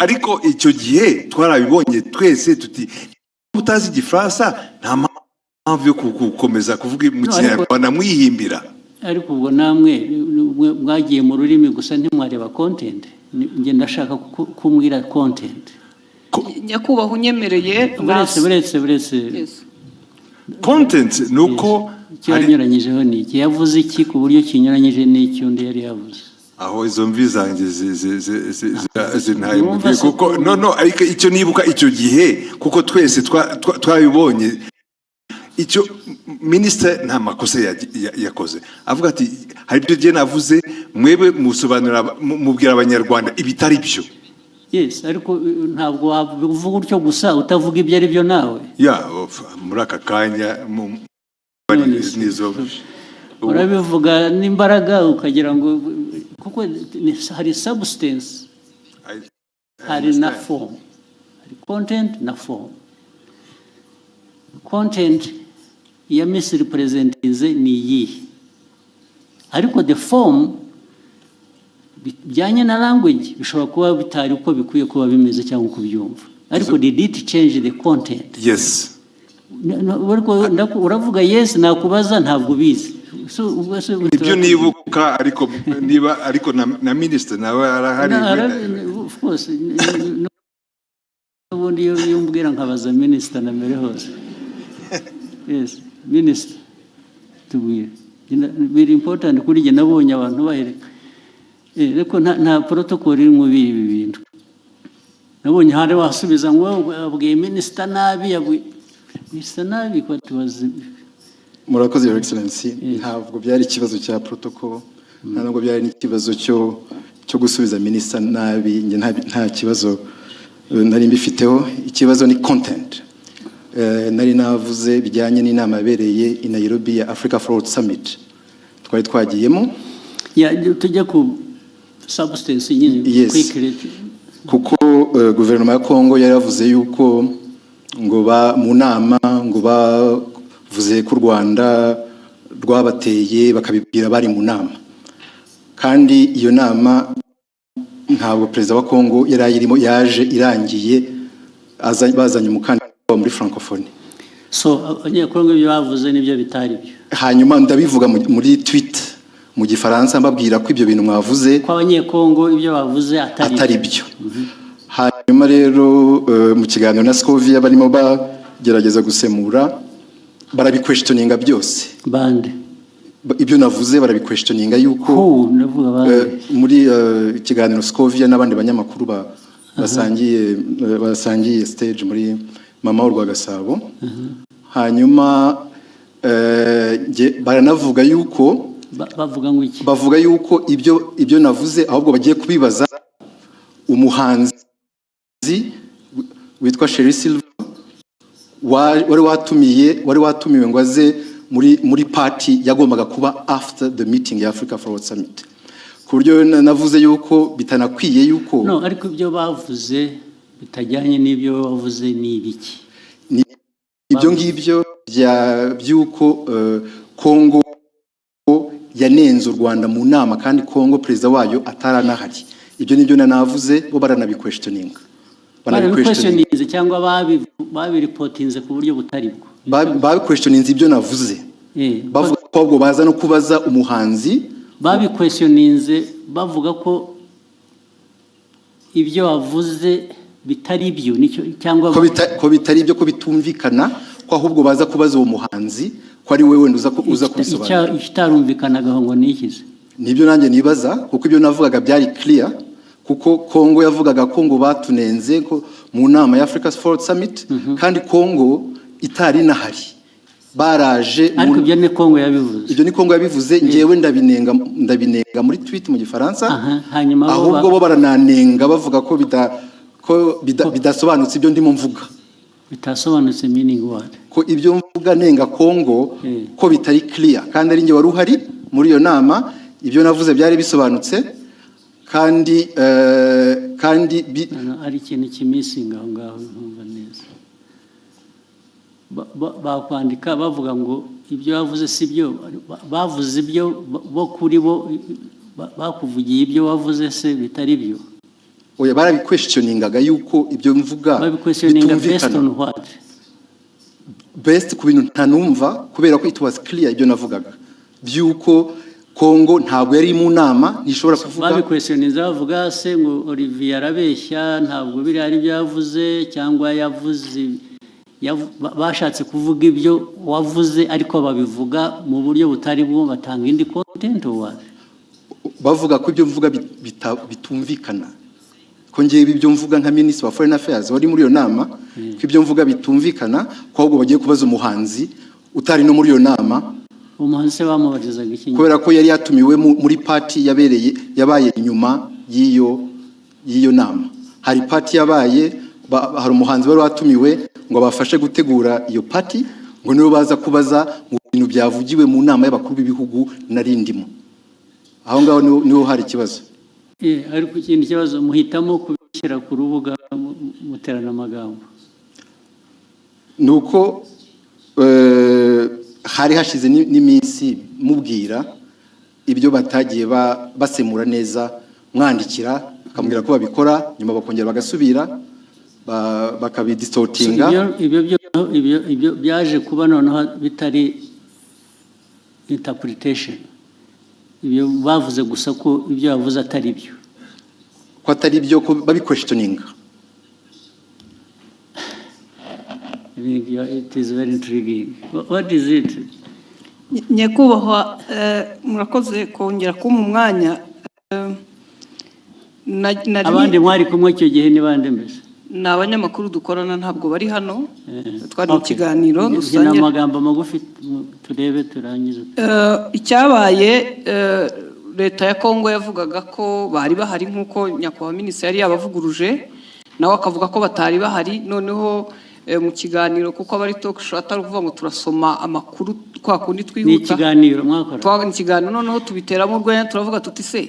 J: ariko icyo gihe twarabibonye twese tuti utazi igifaransa nta mpamvu yo gukomeza kuvuga mu kinyarwanda mwihimbira
A: ariko ubwo namwe mwagiye mu rurimi gusa ntimwareba content njye ndashaka kumbwira content
I: nyakubahwa unyemereye
A: buretse
J: content nuko
A: cyanyuranyijeho ni iki yavuze iki ku buryo kinyuranyije n'icyo undi yari yavuze
J: aho izo mvi zanjye zintaye kuko no ariko icyo nibuka icyo gihe kuko twese twabibonye icyo minisitiri nta makosa yakoze avuga ati hari ibyo gihe navuze mwebe musobanurira mubwira abanyarwanda ibitari byo
A: yes ariko ntabwo wavuga utyo gusa utavuga ibyo ari byo nawe
J: muri aka kanya
A: urabivuga n'imbaraga ukagira ngo kuko hari substance hari na form hari content na form content ya misrepresentinze ni iyihe ariko the form bijyanye na language bishobora kuba bitari uko bikwiye kuba bimeze cyangwa uko byumva ariko did it change the content
J: yes
A: uravuga yes nakubaza ntabwo ubizi
J: ibyo nibuka ariko na minisitiri nawe arahari
A: of course ubundi iyo umbwira nkabaza minisitiri na mbere hose yes minisitiri tubwire biri important kuri njye nabonye abantu bahereka ariko nta protocol iri mu ibi bintu nabonye hari wasubiza ngo abwiye minisitiri nabi minisitiri nabi ko tubaze
K: murakoze your excellency ntabwo byari ikibazo cya protocol ntabwo byari n'ikibazo cyo gusubiza minisitiri nabi njye nta kibazo nari mbifiteho ikibazo ni content nari navuze bijyanye n'inama yabereye i Nairobi ya Africa Fraud Summit twari twagiyemo
A: tujya ku substance nyine
K: quickly kuko guverinoma ya Kongo yari yavuze yuko ngo mu nama ngo bavuze ko u Rwanda rwabateye bakabibwira bari mu nama kandi iyo nama ntabwo perezida wa Kongo yari ayirimo yaje irangiye bazanye umukandida muri francophonie
A: so abanyakongo ibyo bavuze nibyo bitari byo
K: hanyuma ndabivuga muri tweet mu gifaransa mbabwira ko ibyo bintu mwavuze
A: ko abanyekongo ibyo bavuze
K: atari byo. Hanyuma rero mu kiganiro na Scovia barimo bagerageza gusemura barabiquestioninga byose.
A: Bande
K: ibyo navuze barabiquestioninga yuko muri ikiganiro Scovia n'abandi banyamakuru basangiye stage muri Mama w'u Rwagasabo. Hanyuma baranavuga yuko bavuga yuko ibyo navuze ahubwo bagiye kubibaza umuhanzi witwa Sherry Silver wari watumiwe ngo aze muri party yagombaga kuba after the meeting ya Africa Forward Summit. Ku buryo navuze yuko bitanakwiye yuko
A: no ariko ibyo bavuze bitajyanye n'ibyo bavuze ni ibiki
K: ibyo ngibyo byuko Kongo yanenze u Rwanda mu nama kandi Kongo perezida wayo ataranahari. Ibyo nibyo navuze bo baranabiquestioninga
A: banabiquestioninze cyangwa babiripotinze ku buryo butari bwo
K: babiquestioninze ibyo navuze bavuga ko ahubwo baza no kubaza umuhanzi
A: babiquestioninze bavuga ko ibyo wavuze bitari byo nicyo cyangwa
K: ko bitari byo ko bitumvikana ko ahubwo baza kubaza uwo muhanzi ko ari wewe uza kubisobanura.
A: Ikitarumvikanaga ngo nikize
K: nibyo nanjye nibaza kuko ibyo navugaga byari clear kuko Kongo yavugaga ko ngo batunenze ko mu nama ya Africa Forward Summit kandi Kongo itari nahari baraje
A: ariko ibyo ni Kongo yabivuze
K: ibyo ni Kongo yabivuze ngewe ndabinenga muri tweet mu gifaransa ahubwo bo barananenga bavuga ko bidasobanutse ibyo ndimo mvuga
A: bitasobanutse meaning what
K: ko ibyo mvuga nenga Kongo ko bitari clear kandi ari nge wari uhari muri iyo nama ibyo navuze byari bisobanutse kandi
A: ari ikintu kimisinga aho ngaho ntumva neza bakwandika bavuga ngo ibyo bavuze si byo bavuze ibyo bo kuri bo bakuvugiye ibyo wavuze se bitari byo
K: oya barabiquestioningaga yuko ibyo mvuga
A: bitumvikana
K: best ku bintu ntanumva kubera ko it was clear ibyo navugaga byuko Kongo ntabwo yari mu nama nishobora kuvuga
A: babiquestioninza bavuga se ngo Olivier arabeshya ntabwo biri ari byavuze cyangwa yavuze bashatse kuvuga ibyo wavuze ariko babivuga mu buryo butari bwo batanga indi content
K: bavuga ko ibyo mvuga bitumvikana ko ngiye ibyo mvuga nka Minister wa Foreign Affairs wari muri iyo nama ko ibyo mvuga bitumvikana ko ahubwo bagiye kubaza umuhanzi utari no muri iyo nama
A: umuhanzi bamubarizaga iki
K: kubera ko yari yatumiwe muri party yabaye inyuma y'iyo nama hari party yabaye hari umuhanzi wari watumiwe ngo bafashe gutegura iyo party ngo nibo baza kubaza mu bintu byavugiwe mu nama y'abakuru b'ibihugu narindimo aho ngaho niho hari ikibazo
A: ariko ikindi kibazo muhitamo kubishyira ku rubuga muterana amagambo
K: nuko hari hashize n'iminsi mubwira ibyo batagiye basemura neza mwandikira akamubwira ko babikora nyuma bakongera bagasubira bakabidistortinga
A: ibyo byaje kuba noneho bitari interpretation ibyo bavuze gusa ko ibyo bavuze atari byo
K: ko atari byo ko babiquestioninga.
A: It is very intriguing. What is it?
I: Nyakubahwa murakoze kongera kumpa umwanya
A: abandi mwari kumwe icyo gihe ni bande mbese
I: ni abanyamakuru dukorana ntabwo bari hano twari mu kiganiro
A: dusangira amagambo magufi turebe turangize
I: icyabaye leta ya Kongo yavugaga ko bari bahari nk'uko nyakubahwa minisitiri yari yabavuguruje nawe akavuga ko batari bahari noneho mu kiganiro kuko abari talk show atari ukuvuga ngo turasoma amakuru kwa kundi twihuta
A: ni ikiganiro mwakora
I: twagana ikiganiro noneho tubiteramo urwenya turavuga tuti se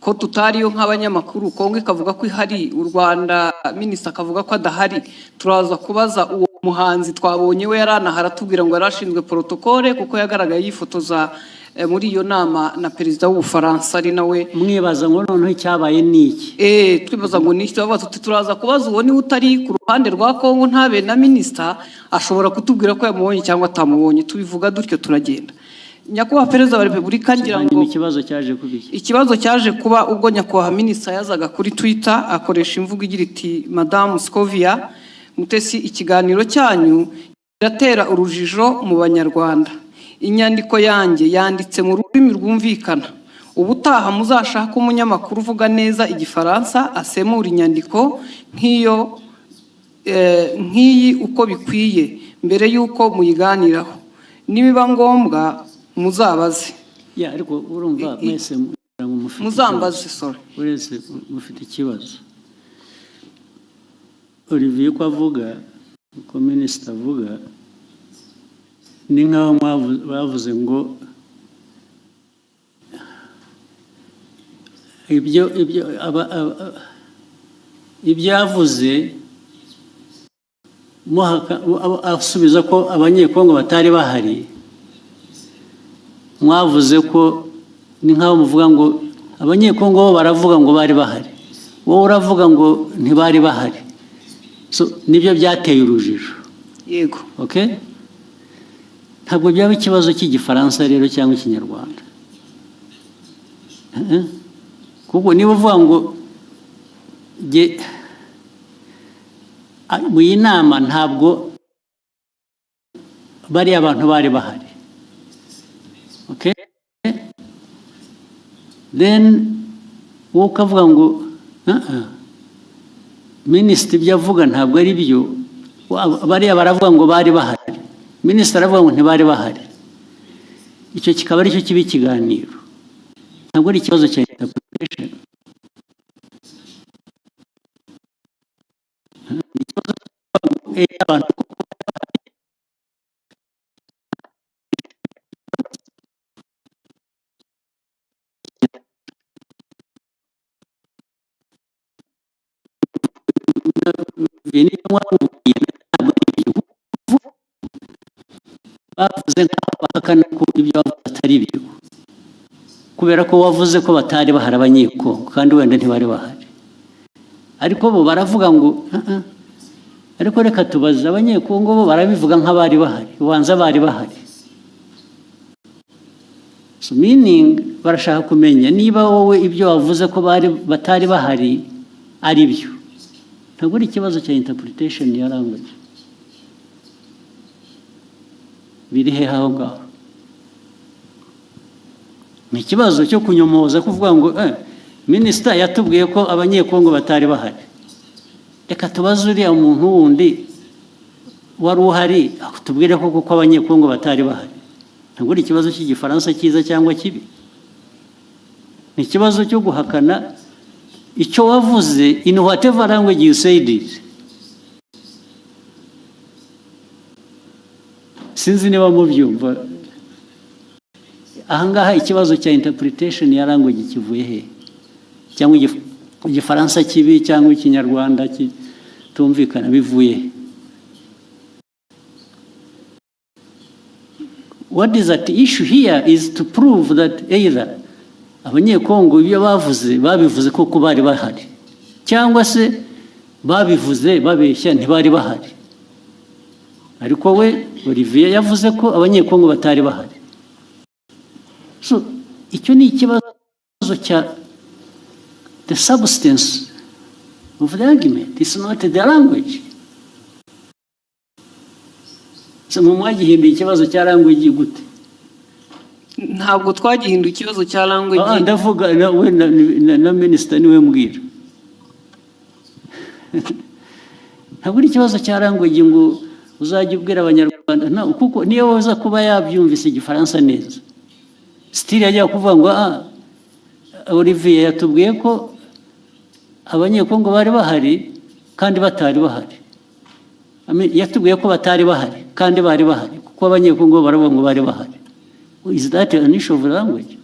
I: ko tutariyo nk'abanyamakuru Kongo ikavuga ko ihari u Rwanda minisitiri akavuga ko adahari turaza kubaza uwo muhanzi twabonye we yaranahara tubwira ngo yarashinzwe protocole kuko yagaragaye yifotoza muri iyo nama na perezida w'Ubufaransa ari nawe
A: mwibaza ngo noneho icyabaye niki
I: twibaza ngo niki turaza kubaza uwo niwe utari ku ruhande rwa Kongo ntabe na minisita ashobora kutubwira ko yamubonye cyangwa atamubonye tubivuga dutyo turagenda nyakubahwa perezida wa repubulika ngira ngo ikibazo cyaje kuba ubwo nyakubahwa minisita yazaga kuri Twitter akoresha imvugo igira iti Madame Scovia Mutesi ikiganiro cyanyu kiratera urujijo mu banyarwanda inyandiko yanjye yanditse mu rurimi rwumvikana ubutaha muzashaka umunyamakuru uvuga neza igifaransa asemura inyandiko nk'iyi uko bikwiye mbere y'uko muyiganiraho nibiba ngombwa muzabaze
A: ariko urumva mwese
I: muzambaze sorry
A: uretse mufite ikibazo Olivier ko avuga ko minisita avuga ni nkaho bavuze ngo ibyo yavuze asubiza ko abanyekongo batari bahari mwavuze ko ni nkaho muvuga ngo abanyekongo bo baravuga ngo bari bahari wowe uravuga ngo ntibari bahari nibyo byateye urujijo
I: yego
A: okay ntabwo byaba ikibazo cy'igifaransa rero cyangwa ikinyarwanda kuko niba uvuga ngo mu iyi nama ntabwo bariya abantu bari bahari okay then wowe ukavuga ngo minisitiri ibyo avuga ntabwo ari byo bariya baravuga ngo bari bahari minisitiri aravuga ngo ntibari bahari icyo kikaba aricyo kiba ikiganiro ntabwo ari ikibazo cya interpretation abantu bavuze nk'aho bahakana ko ibyo bavuze atari byo kubera ko wavuze ko batari bahari abanyekongo kandi wenda ntibari bahari ariko bo baravuga ngo ariko reka tubaze abanyekongo bo barabivuga nk'abari bahari ubanza bari bahari so meaning barashaka kumenya niba wowe ibyo wavuze ko batari bahari ari byo ntabwo ari ikibazo cya interpretation ya language biri he aho ngaho ni ikibazo cyo kunyomoza kuvuga ngo minisita yatubwiye ko abanyekongo batari bahari reka tubaze uriya muntu wundi wari uhari tubwire ko kuko abanyekongo batari bahari ntabwo ari ikibazo cy'igifaransa cyiza cyangwa kibi ni ikibazo cyo guhakana icyo wavuze in whatever language you said it sinzi niba mubyumva ahangaha ikibazo cya interpretation ya language kivuye he cyangwa igifaransa kibi cyangwa ikinyarwanda kitumvikana bivuye he what is at issue here is to prove that either abanyekongo ibyo babivuze koko bari bahari cyangwa se babivuze babeshya ntibari bahari ariko we Olivier yavuze ko abanyekongo batari bahari so icyo ni ikibazo cya the substance of the argument is not the language so mwagihinduye ikibazo cya language gute
I: ntabwo twagihinduye ikibazo cya language
A: ndavuga we na minisita niwe mbwira ntabwo ari ikibazo cya language ngo uzajya ubwira abanyarwanda kuko niyo waza kuba yabyumvise igifaransa neza sitiri yajya kuvuga ngo Olivier yatubwiye ko abanyekongo bari bahari kandi batari bahari yatubwiye ko batari bahari kandi bari bahari kuko abanyekongo baravuga ngo bari bahari is that an issue of language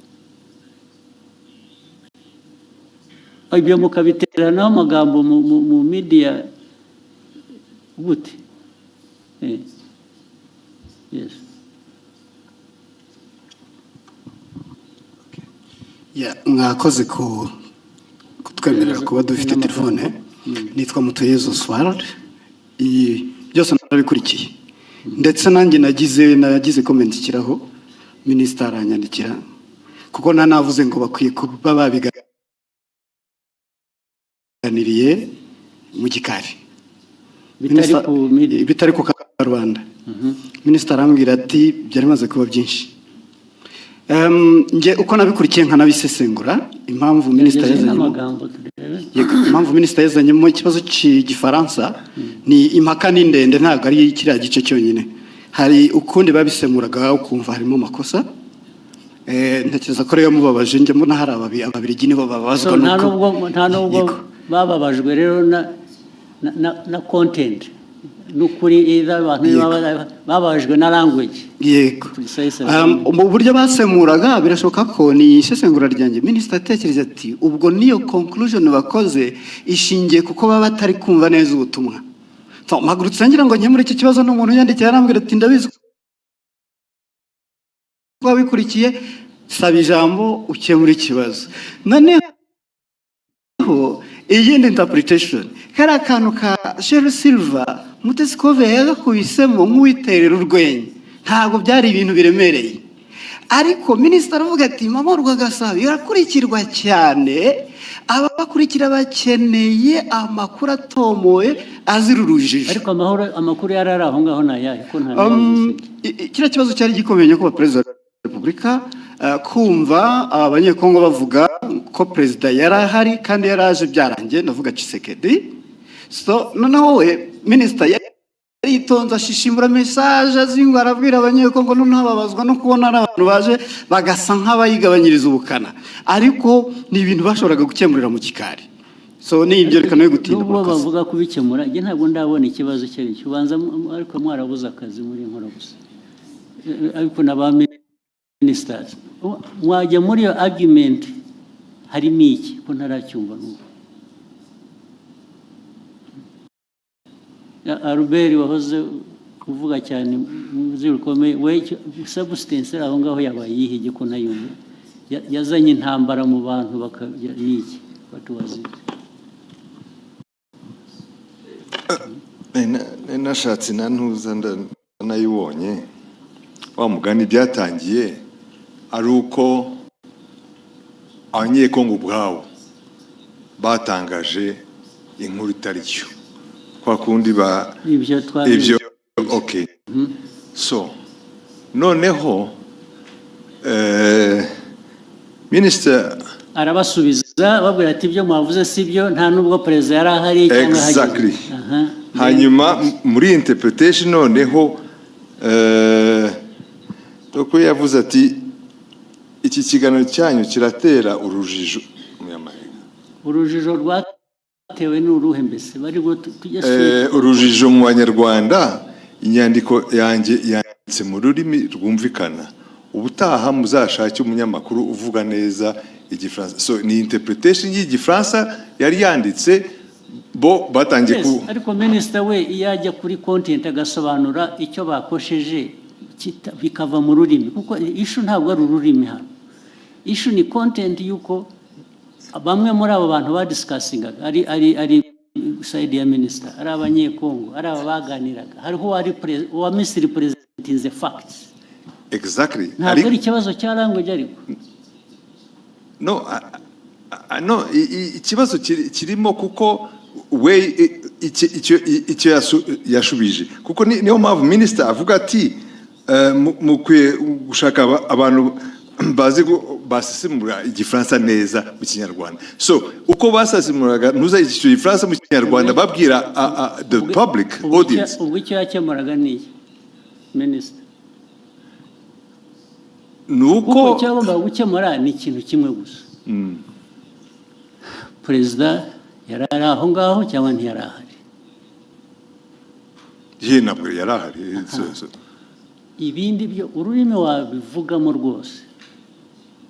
A: ibyo mukabiteranaho amagambo mu media gute yes
L: mwakoze kutwemerera kuba dufite telefone nitwa Mutuyezo Swald byose narabikurikiye ndetse nanjye nagize comment kiraho minisita aranyandikira kuko nanavuze ngo bakwiye kuba babiganiriye mu gikari bitari ku Rwanda. Minisita arambwira ati byari bimaze kuba byinshi. Nje uko nabikurikiye nkanabisesengura impamvu minisita yazanye mu kibazo cy'igifaransa ni impaka ni ndende, ntabwo ari kiriya gice cyonyine, hari ukundi babisemuraga ukumva harimo amakosa. Ntekereza ko rero mubabaje njye mbona hari ababirigi nibo babazwa
A: nta nubwo bababajwe rero na content nukuri abantu babajwe na language.
L: Yego mu buryo basemuraga birashoboka ko ni isesengura ryanjye. Minisita atekereza ati ubwo niyo conclusion bakoze ishingiye kuko baba batari kumva neza ubutumwa. Mpagurutse ngira ngo nkemure iki kibazo n'umuntu yandikiye arambwira ati ndabizi ko bikurikiye, saba ijambo ukemura ikibazo. Noneho iyindi interpretation kari akantu ka Sheryl Silver Mutesikove yagakubisemo nk'uwiterera urwenya, ntabwo byari ibintu biremereye, ariko minisita aravuga ati mama Rwagasabo irakurikirwa cyane, ababakurikira bakeneye amakuru atomoye azira urujijo.
A: Ariko amakuru yarari aho ngaho nayahe ko nta
L: kiriya kibazo cyari gikomeye ko Perezida wa Repubulika kumva abanyekongo bavuga ko perezida yarahari kandi yaraje byarangiye, ndavuga Tshisekedi. So noneho we minisita yaritonze ashishimura message azingo arabwira abanyekongo noneho babazwa no kubona abantu baje bagasa nk'abayigabanyiriza ubukana, ariko ni ibintu bashoboraga gukemurira mu kikari. So ni ibyo reka no gutinda
A: ubwo bavuga kubikemura. Nge ntabwo ndabona ikibazo cyari cyubanza, ariko mwarabuze akazi muri nkora gusa, ariko naba ministers mwajya muri iyo argument harimo iki ko ntaracyumva n'ubu. Albert wahoze kuvuga cyane muzi rukomeye we substance aho ngaho yabaye yihige ko nayumva yazanye intambara mu bantu bakajya niki batuwazi.
J: Nashatse nantuza nayibonye wa mugani byatangiye ari uko abanyekongo ubwabo batangaje inkuru itari cyo kwa kundi ibyo okay. So noneho minisita
A: arabasubiza babwira ati ibyo mwavuze sibyo, nta nubwo perezida yari ahari cyangwa
J: exactly. Hanyuma muri interpretation noneho uko yavuze ati iki kiganiro cyanyu kiratera urujijo
A: urujijo rwatewe n'uruhe mbese bari
J: urujijo mu Banyarwanda. Inyandiko yanjye yanditse mu rurimi rwumvikana, ubutaha muzashake umunyamakuru uvuga neza igifaransa. So ni interpretation y'igifaransa yari yanditse bo batangiye ku.
A: Ariko minisita we yajya kuri content agasobanura icyo bakosheje bikava mu rurimi, kuko issue ntabwo ari ururimi hano, issue ni content yuko bamwe muri abo bantu badiscussingaga ari side ya minisita, ari abanyekongo, ari abaganiraga, hariho wa Misiri president is the facts.
J: Exactly.
A: Ntabwo ari ikibazo cya language ariko.
J: No, ikibazo kirimo kuko we icyo yashubije, kuko niyo mpamvu minisita avuga ati mukwiye gushaka abantu bazi basesemura igifaransa neza mu Kinyarwanda. So uko basesemuraga ntuza igifaransa mu Kinyarwanda babwira the public audience.
A: Ubwo icyo yakemuraga ni minisita nuko cyagomba gukemura ni ikintu kimwe gusa. Perezida yarari aho ngaho cyangwa ntiyarahari?
J: Ntabwo yarahari.
A: Ibindi byo ururimi wabivugamo rwose,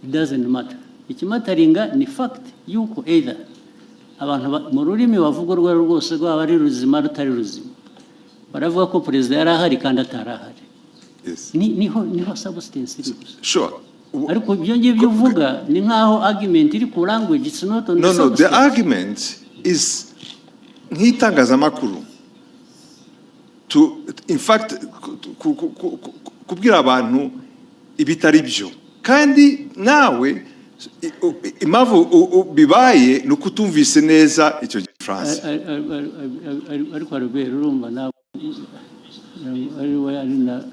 A: it doesn't matter. Ikimataringa ni fact yuko either abantu mu rurimi bavuga urwo rwose rwaba ari ruzima rutari ruzima baravuga ko perezida yarahari kandi atarahari. Niho substance iri gusa.
J: Sure.
A: Ariko ibyo ngibyo uvuga ni nkaho argument iri ku language, it's not on the substance.
J: The argument is nk'itangazamakuru in fact kubwira abantu ibitari byo kandi nawe impamvu bibaye ni ukutumvise neza icyo gifaransa
A: ariko Albert urumva nawe ari we ari na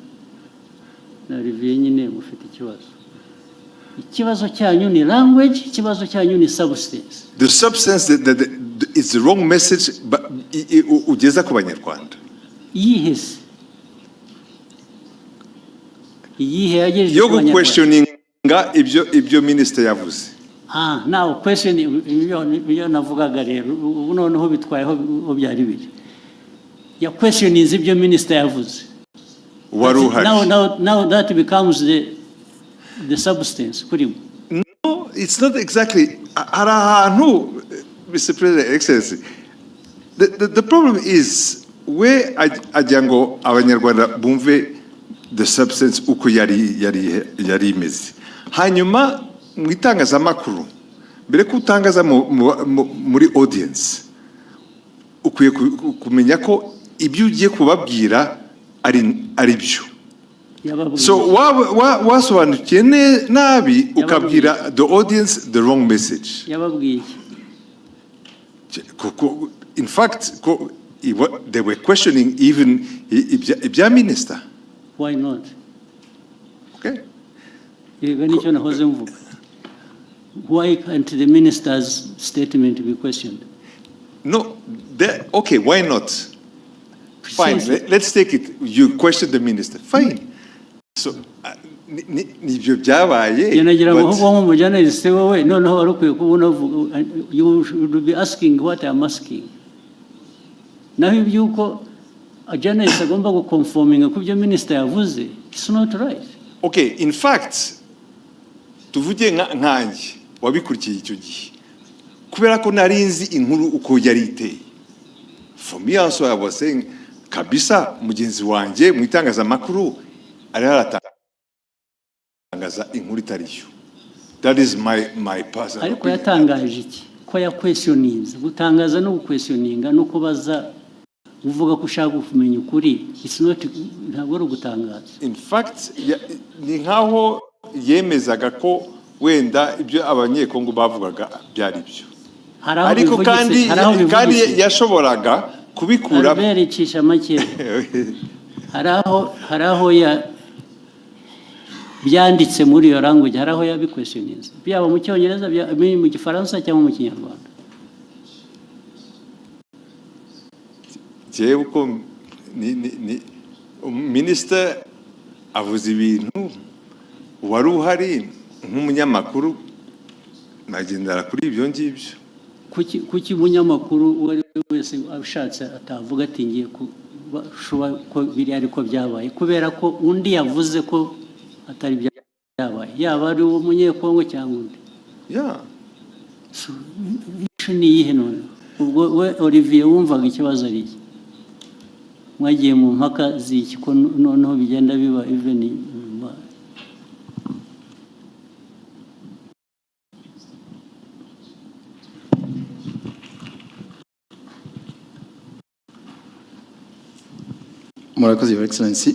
A: Olivier nyine mufite ikibazo cyanyu ni language, ikibazo cyanyu ni substance.
J: The substance that is the wrong message ugeza ku banyarwanda.
A: Yihese yagejeje
J: yo questioninga ibyo minister yavuze.
A: Now question ibyo navugaga rero ubu noneho bitwayeho byari biri ya questioning ibyo minister yavuze. Now that becomes the substance.
J: No, it's not exactly. Mr. President, Excellency, the problem is where ajango abanyarwanda bumve the substance uko yari imeze. Hanyuma mu itangazamakuru mbere ko utangaza muri audience ukwiye kumenya ko ibyo ugiye kubabwira ari byo. So wasobanukiye nabi ukabwira the audience the wrong message.
A: Yababwiye.
J: In fact, they were questioning even ibya minister.
A: Why not?
J: Okay.
A: Why can't the minister's statement be questioned?
J: No, okay, why not? Fine, let's take it. You question the minister. Fine. So, you
A: should be asking what I'm asking. Now, if you go, a journalist is conforming to minister yavuze, it's not right.
J: Okay, in fact, tuvuge nkanjye wabikurikiye icyo gihe kubera ko narinzi inkuru uko yari iteye. For me also I was saying kabisa mugenzi wanjye mu itangazamakuru ari haratangaza inkuru itariyo. That is my personal.
A: Ariko yatangaje iki ko ya questionings gutangaza no questioninga no kubaza uvuga ko ushaka kumenya ukuri. It's not ntabwo ari gutangaza.
J: In fact ni nkaho yemezaga ko wenda ibyo abanyekongo bavugaga byari byo. Ariko kandi yashoboraga kubikura
A: berecisha make. haraho ya byanditse muri iyo language haraho ya questionings. Byaba mu cyongereza mu gifaransa cyangwa mu kinyarwanda.
J: Je uko ni minister avuze ibintu wari uhari nk'umunyamakuru nagendera kuri ibyo ngibyo.
A: Kuki umunyamakuru wari wese ashatse atavuga ati ngiye ko biri ariko byabaye kubera ko undi yavuze ko atari byabaye yaba ari umunyekongo cyangwa undi. So ni yihe none ubwo we Olivier wumvaga ikibazo ari iki mwagiye mu mpaka z'iki ko noneho bigenda biba even
K: Murakoze Your Excellency,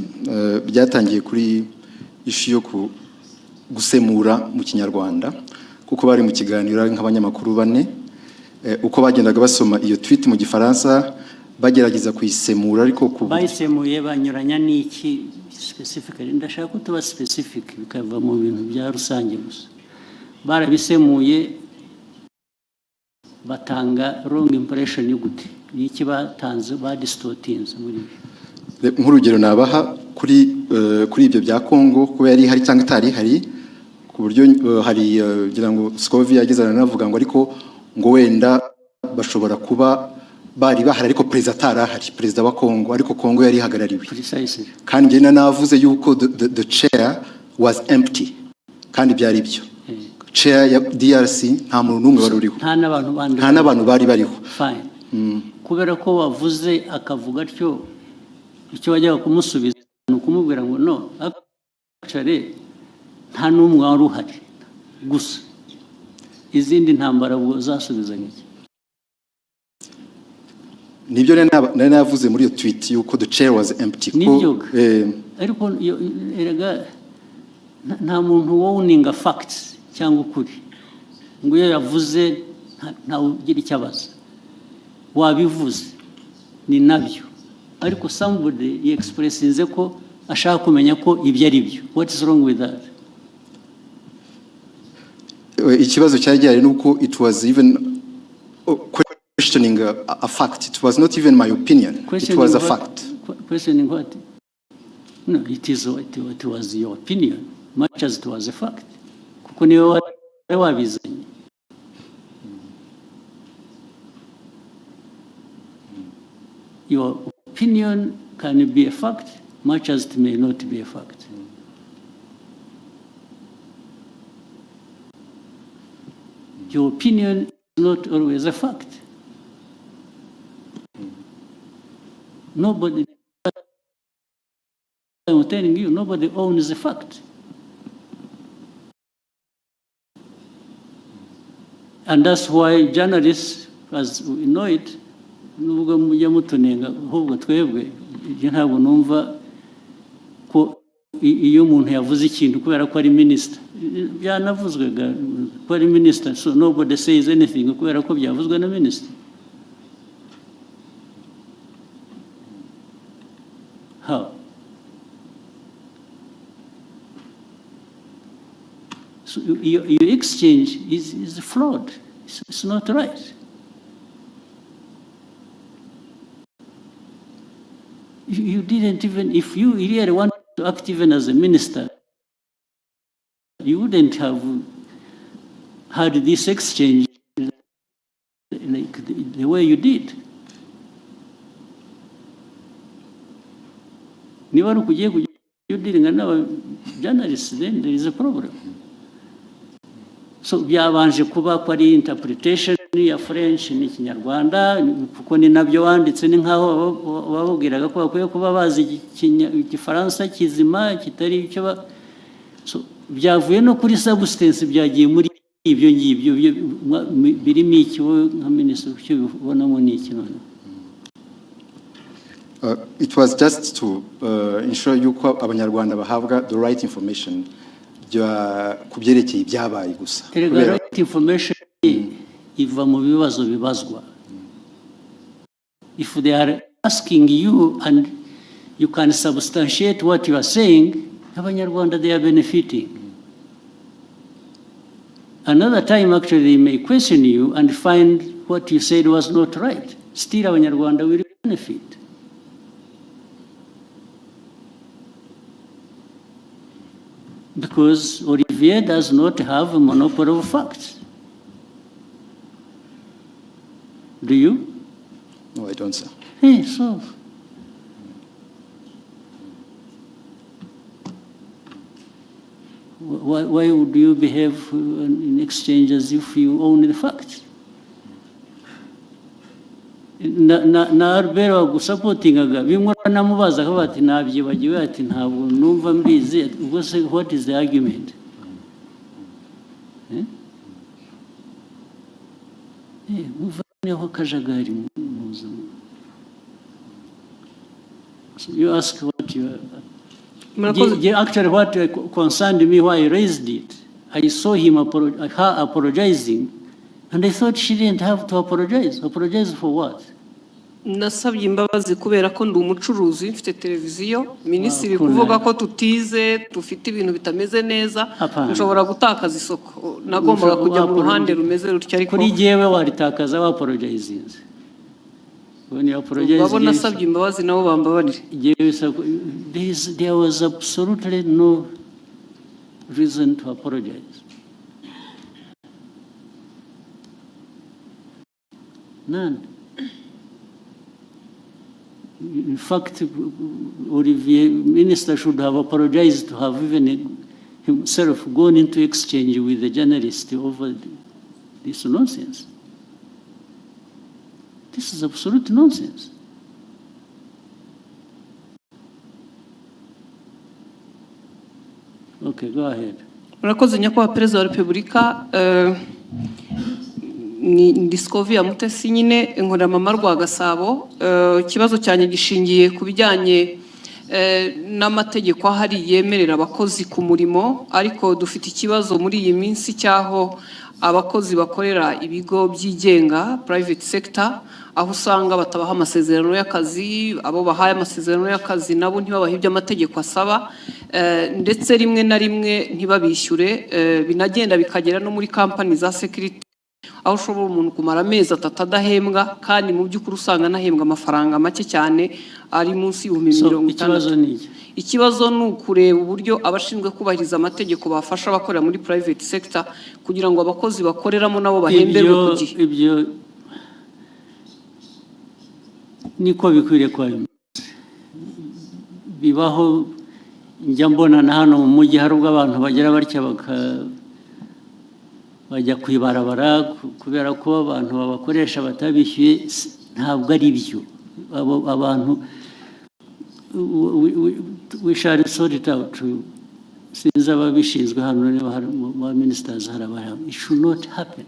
K: byatangiye kuri ishu yo gusemura mu kinyarwanda kuko bari mu kiganiro nk'abanyamakuru bane uko bagendaga basoma iyo tweet mu gifaransa bagerageza kuyisemura ariko
A: bayisemuye banyuranya n'iki specifically ndashaka ko tuba specific bikava mu bintu bya rusange gusa. Barabisemuye batanga wrong impression y'ugute y'iki batanze distortings muri
K: nk'urugero nabaha kuri ibyo bya Kongo ko yari hari cyangwa itari hari ku buryo hari gira ngo Scovia yagezana navuga ngo ariko ngo wenda bashobora kuba bari bahari ariko perezida atarahari perezida wa Kongo ariko Kongo yari hagarariwe kandi njye navuze yuko the chair was empty kandi byari byo chair ya DRC nta muntu numwe wari uriho nta n'abantu bari bariho.
A: Fine. Kubera ko wavuze akavuga atyo icyo wajyaga kumusubiza ni ukumubwira ngo no actually nta n'umwe wari uhari gusa izindi ntambara zasubiza nk'iki.
K: Nibyo nari navuze muri iyo tweet yuko the chair was empty
A: ko ariko erega nta muntu wowuninga facts cyangwa ukuri ngo iyo yavuze ntawe ugira icyo abaza wabivuze ni nabyo ariko somebody expressinze ko ashaka kumenya ko ibyo ari byo. What is wrong with that?
K: Ikibazo cyari gihari nuko it was even questioning a fact. It was not even my opinion. It was a fact.
A: Questioning what? No, it was your opinion, much as it was a fact. Kuko niwe wabizanye. Your opinion can be a fact, much as it may not be a fact. Your opinion is not always a fact. Nobody, I'm telling you, nobody owns the fact. And that's why journalists, as we know it, nubwo mujya mutunenga ahubwo twebwe ntabwo numva ko iyo umuntu yavuze ikintu kubera ko ari minister byanavuzwe ko ari minister, so nobody says anything kubera ko byavuzwe na minister. How? So your exchange is flawed. It's not right. You didn't even, if you really wanted to act even as a minister, you wouldn't have had this exchange like the way you did. Niba rukugiye you dealing now journalists, then there is a problem. So byabanje kuba ko ari interpretation ya French ni Kinyarwanda kuko ni nabyo wanditse ni nkaho babubwiraga ko bakwiye kuba bazi Igifaransa kizima kitari icyo so byavuye no kuri substance byagiye muri ibyo ngibyo birimo iki nka minister cyo bibonamo ni iki none.
K: It was just to ensure yuko abanyarwanda bahabwa the right information kubyerekeye ibyabaye gusa.
A: The right information iva mu bibazo bibazwa. If they are asking you and you can substantiate what you are saying, abanyarwanda they are benefiting. Another time actually they may question you and find what you said was not right. Still abanyarwanda will benefit. Because Olivier does not have a monopoly of facts. Do you?
K: No, I don't, sir.
A: Hey, so. Why would you behave in exchange as if you own the facts? Na Albert wagusapotingaga bimwe namubaza ko bati nabyibagiwe ati ntabwo numva mbizi ubwo se what is the argument? Muvaneho kajagari muza. So you ask what you actually what concerned me why I raised it. I saw him her apologizing and I thought she didn't have to apologize. Apologize for what?
I: Nasabye imbabazi kubera ko ndi umucuruzi mfite televiziyo minisitiri kuvuga ko tutize dufite ibintu bitameze neza nshobora gutakaza isoko nagombaga kujya mu ruhande rumeze rutya ariko
A: kuri jewe waritakaza wa apologizing when you apologize
I: babona nasabye imbabazi nabo bambabarire
A: there was absolutely no reason to apologize. None. In fact, Olivier, minister should have apologized to have even himself gone into exchange with the journalist over this nonsense. This is absolute nonsense. Okay, go ahead.
I: Murakoze nyakubahwa Perezida wa Repubulika. Ni Discovery Mutesi nyine Nkoramama Rwagasabo. Ikibazo cyane gishingiye ku bijyanye n'amategeko ahari yemerera abakozi ku murimo, ariko dufite ikibazo muri iyi minsi cyaho abakozi bakorera ibigo byigenga private sector, aho usanga batabaha amasezerano y'akazi, abo bahaye amasezerano y'akazi nabo ntibabahe ibyo amategeko asaba, ndetse rimwe na rimwe ntibabishyure, binagenda bikagera no muri company za security, aho ushobora umuntu kumara amezi 3 adahembwa kandi mu by'ukuri usanga anahembwa amafaranga make cyane ari munsi y'ibihumbi 50. Ikibazo ni ukureba uburyo abashinzwe kubahiriza amategeko bafasha abakorera muri private sector kugira ngo abakozi bakoreramo nabo bahemberwe ku gihe.
A: Ibyo niko bikwiriye kwa bibaho. Njya mbona na hano mu mujyi hari ubwo abantu bagera batya bajya kwibarabara kubera ko abantu babakoresha batabishyuye. Ntabwo ari byo. Abantu we shall sort it out. Sinzi ababishinzwe hano ba ministers harabara. It should not happen.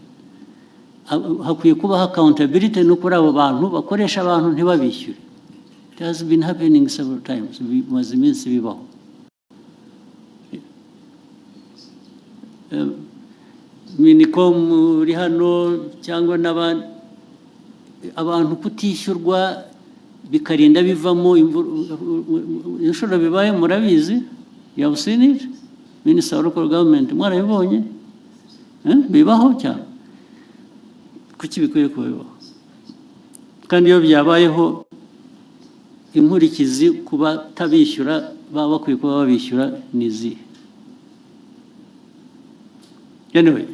A: Hakwiye kubaho accountability no kuri abo bantu bakoresha abantu ntibabishyure. It has been happening several times. Bimaze iminsi bibaho. Minicom uri hano cyangwa n'abandi abantu kutishyurwa bikarinda bivamo inshuro bibaye murabizi. You have seen it, Minister of Local Government, mwarabibonye bibaho cyane. Kuki bikwiye kubaho? Kandi iyo byabayeho inkurikizi kuba tabishyura baba bakwiye kuba babishyura nizi. Anyway,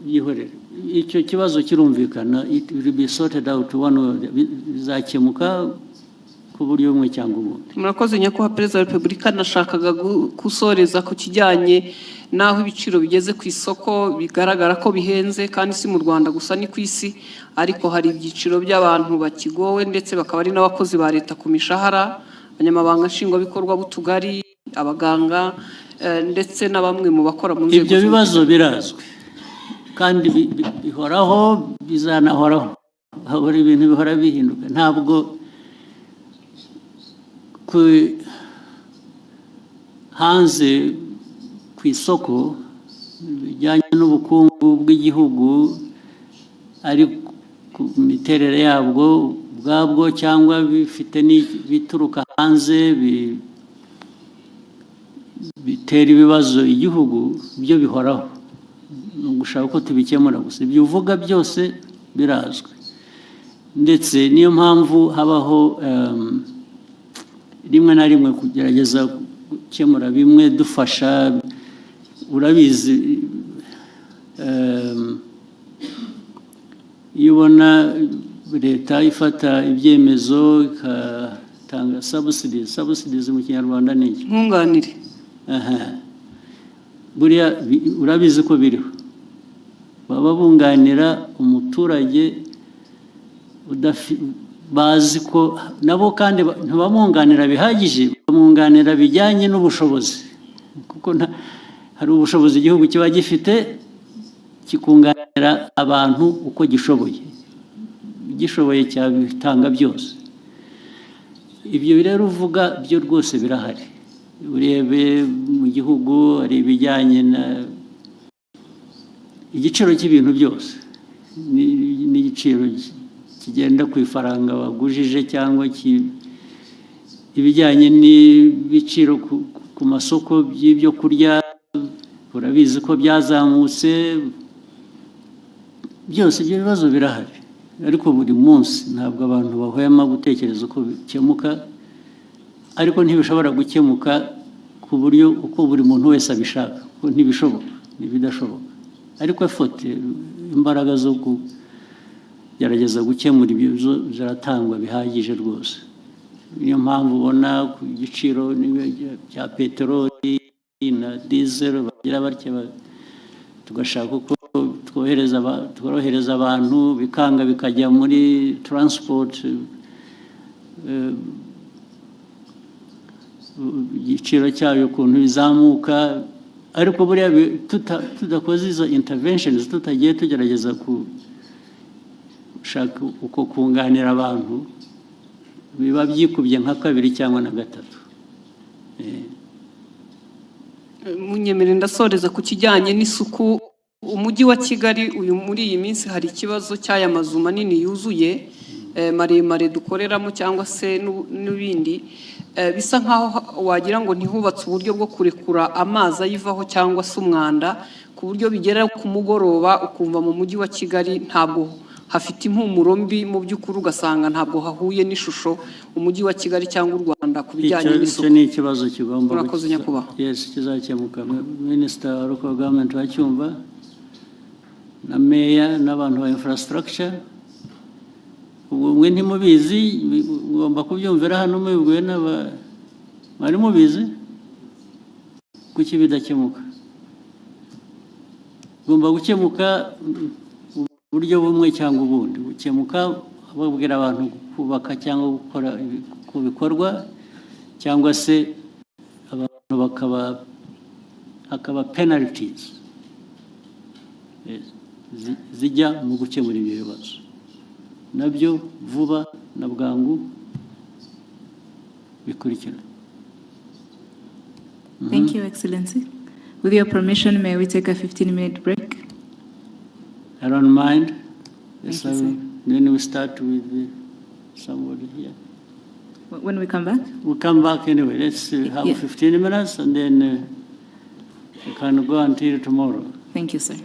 A: yihorere icyo kibazo kirumvikana. It will be sorted out one way, bizakemuka ku buryo bumwe cyangwa ubundi.
I: Murakoze nyakubahwa Perezida wa Repubulika, nashakaga gusoreza ku kijyanye naho ibiciro bigeze ku isoko bigaragara ko bihenze, kandi si mu Rwanda gusa ni ku isi, ariko hari ibyiciro by'abantu bakigowe ndetse bakaba ari n'abakozi ba leta ku mishahara, abanyamabanga nshingwabikorwa b'utugari, abaganga ndetse na bamwe mu bakora mu nzego.
A: Ibyo bibazo birazwi kandi bihoraho, bizanahoraho. Habura ibintu bihora bihinduka. Ntabwo hanze ku isoko bijyanye n'ubukungu bw'igihugu ari ku miterere yabwo ubwabwo cyangwa bifite bituruka hanze bitera ibibazo igihugu, byo bihoraho. Ni ugushaka ko tubikemura gusa. Ibyo uvuga byose birazwi, ndetse niyo mpamvu habaho rimwe na rimwe kugerageza gukemura bimwe dufasha. Urabizi iyo ubona leta ifata ibyemezo igatanga subsidies mu Kinyarwanda ni iki?
I: Nkunganire.
A: Buriya urabizi ko biriho. Baba bunganira umuturage bazi ko nabo kandi ntibamwunganira bihagije, bamwunganira bijyanye n'ubushobozi, kuko hari ubushobozi igihugu kiba gifite kikunganira abantu uko gishoboye. Gishoboye cyabitanga byose. Ibyo rero uvuga byo rwose birahari. Urebe mu gihugu hari ibijyanye na igiciro cy'ibintu byose, n'igiciro kigenda ku ifaranga wagujije, cyangwa ibijyanye n'ibiciro ku masoko by'ibyo kurya. Urabizi ko byazamutse. Byose ibyo bibazo birahari, ariko buri munsi ntabwo abantu bahwema gutekereza uko bikemuka, ariko ntibishobora gukemuka ku buryo uko buri muntu wese abishaka, kuko ntibishoboka, ntibidashoboka. Ariko imbaraga zo kugerageza gukemura ibibazo ziratangwa bihagije rwose. Niyo mpamvu ubona ku giciro cya peteroli na diesel bagira batya, tugashaka uko tworohereza abantu, bikanga bikajya muri transport, igiciro cyayo ukuntu bizamuka. Ariko buriya tudakoze izo interventions, tutagiye tugerageza gushaka uko kunganira abantu, biba byikubye nka kabiri cyangwa na gatatu.
I: Munyemere ndasoreza ku kijyanye n'isuku. Umujyi wa Kigali uyu muri iyi minsi hari ikibazo cy'aya mazu manini yuzuye maremare dukoreramo cyangwa se n'ibindi bisa nkaho wagira ngo ntihubatse uburyo bwo kurekura amazi ayivaho cyangwa se umwanda ku buryo bigera ku mugoroba ukumva mu mujyi wa Kigali ntabwo hafite impumuro mbi, mu by'ukuri ugasanga ntabwo hahuye n'ishusho umujyi wa Kigali cyangwa u Rwanda ku bijyanye n'isuku.
A: Icyo ni ikibazo kigomba
I: Murakoze nyakubahwa.
A: Yes, kizakemuka. Minister wa local government wacyumva na meya n'abantu ba infrastructure. Mwe ntimubizi, ugomba kubyumvira hano mubibwiwe mwari mubizi kuki bidakemuka. Ugomba gukemuka uburyo bumwe cyangwa ubundi. Gukemuka babwira abantu kubaka cyangwa gukora ku bikorwa cyangwa se abantu hakaba penalties zijya mu gukemura ibyo bibazo. Nabyo vuba na bwangu bikurikira.
B: Thank you, Excellency. With your permission, may we take a 15-minute break?
A: I don't mind. Yes,
B: Thank you, sir.
A: Then we start with somebody here.
B: When we come back?
A: We'll come back anyway. Let's have
B: Yeah.
A: 15 minutes and then we can go until tomorrow.
B: Thank you, sir.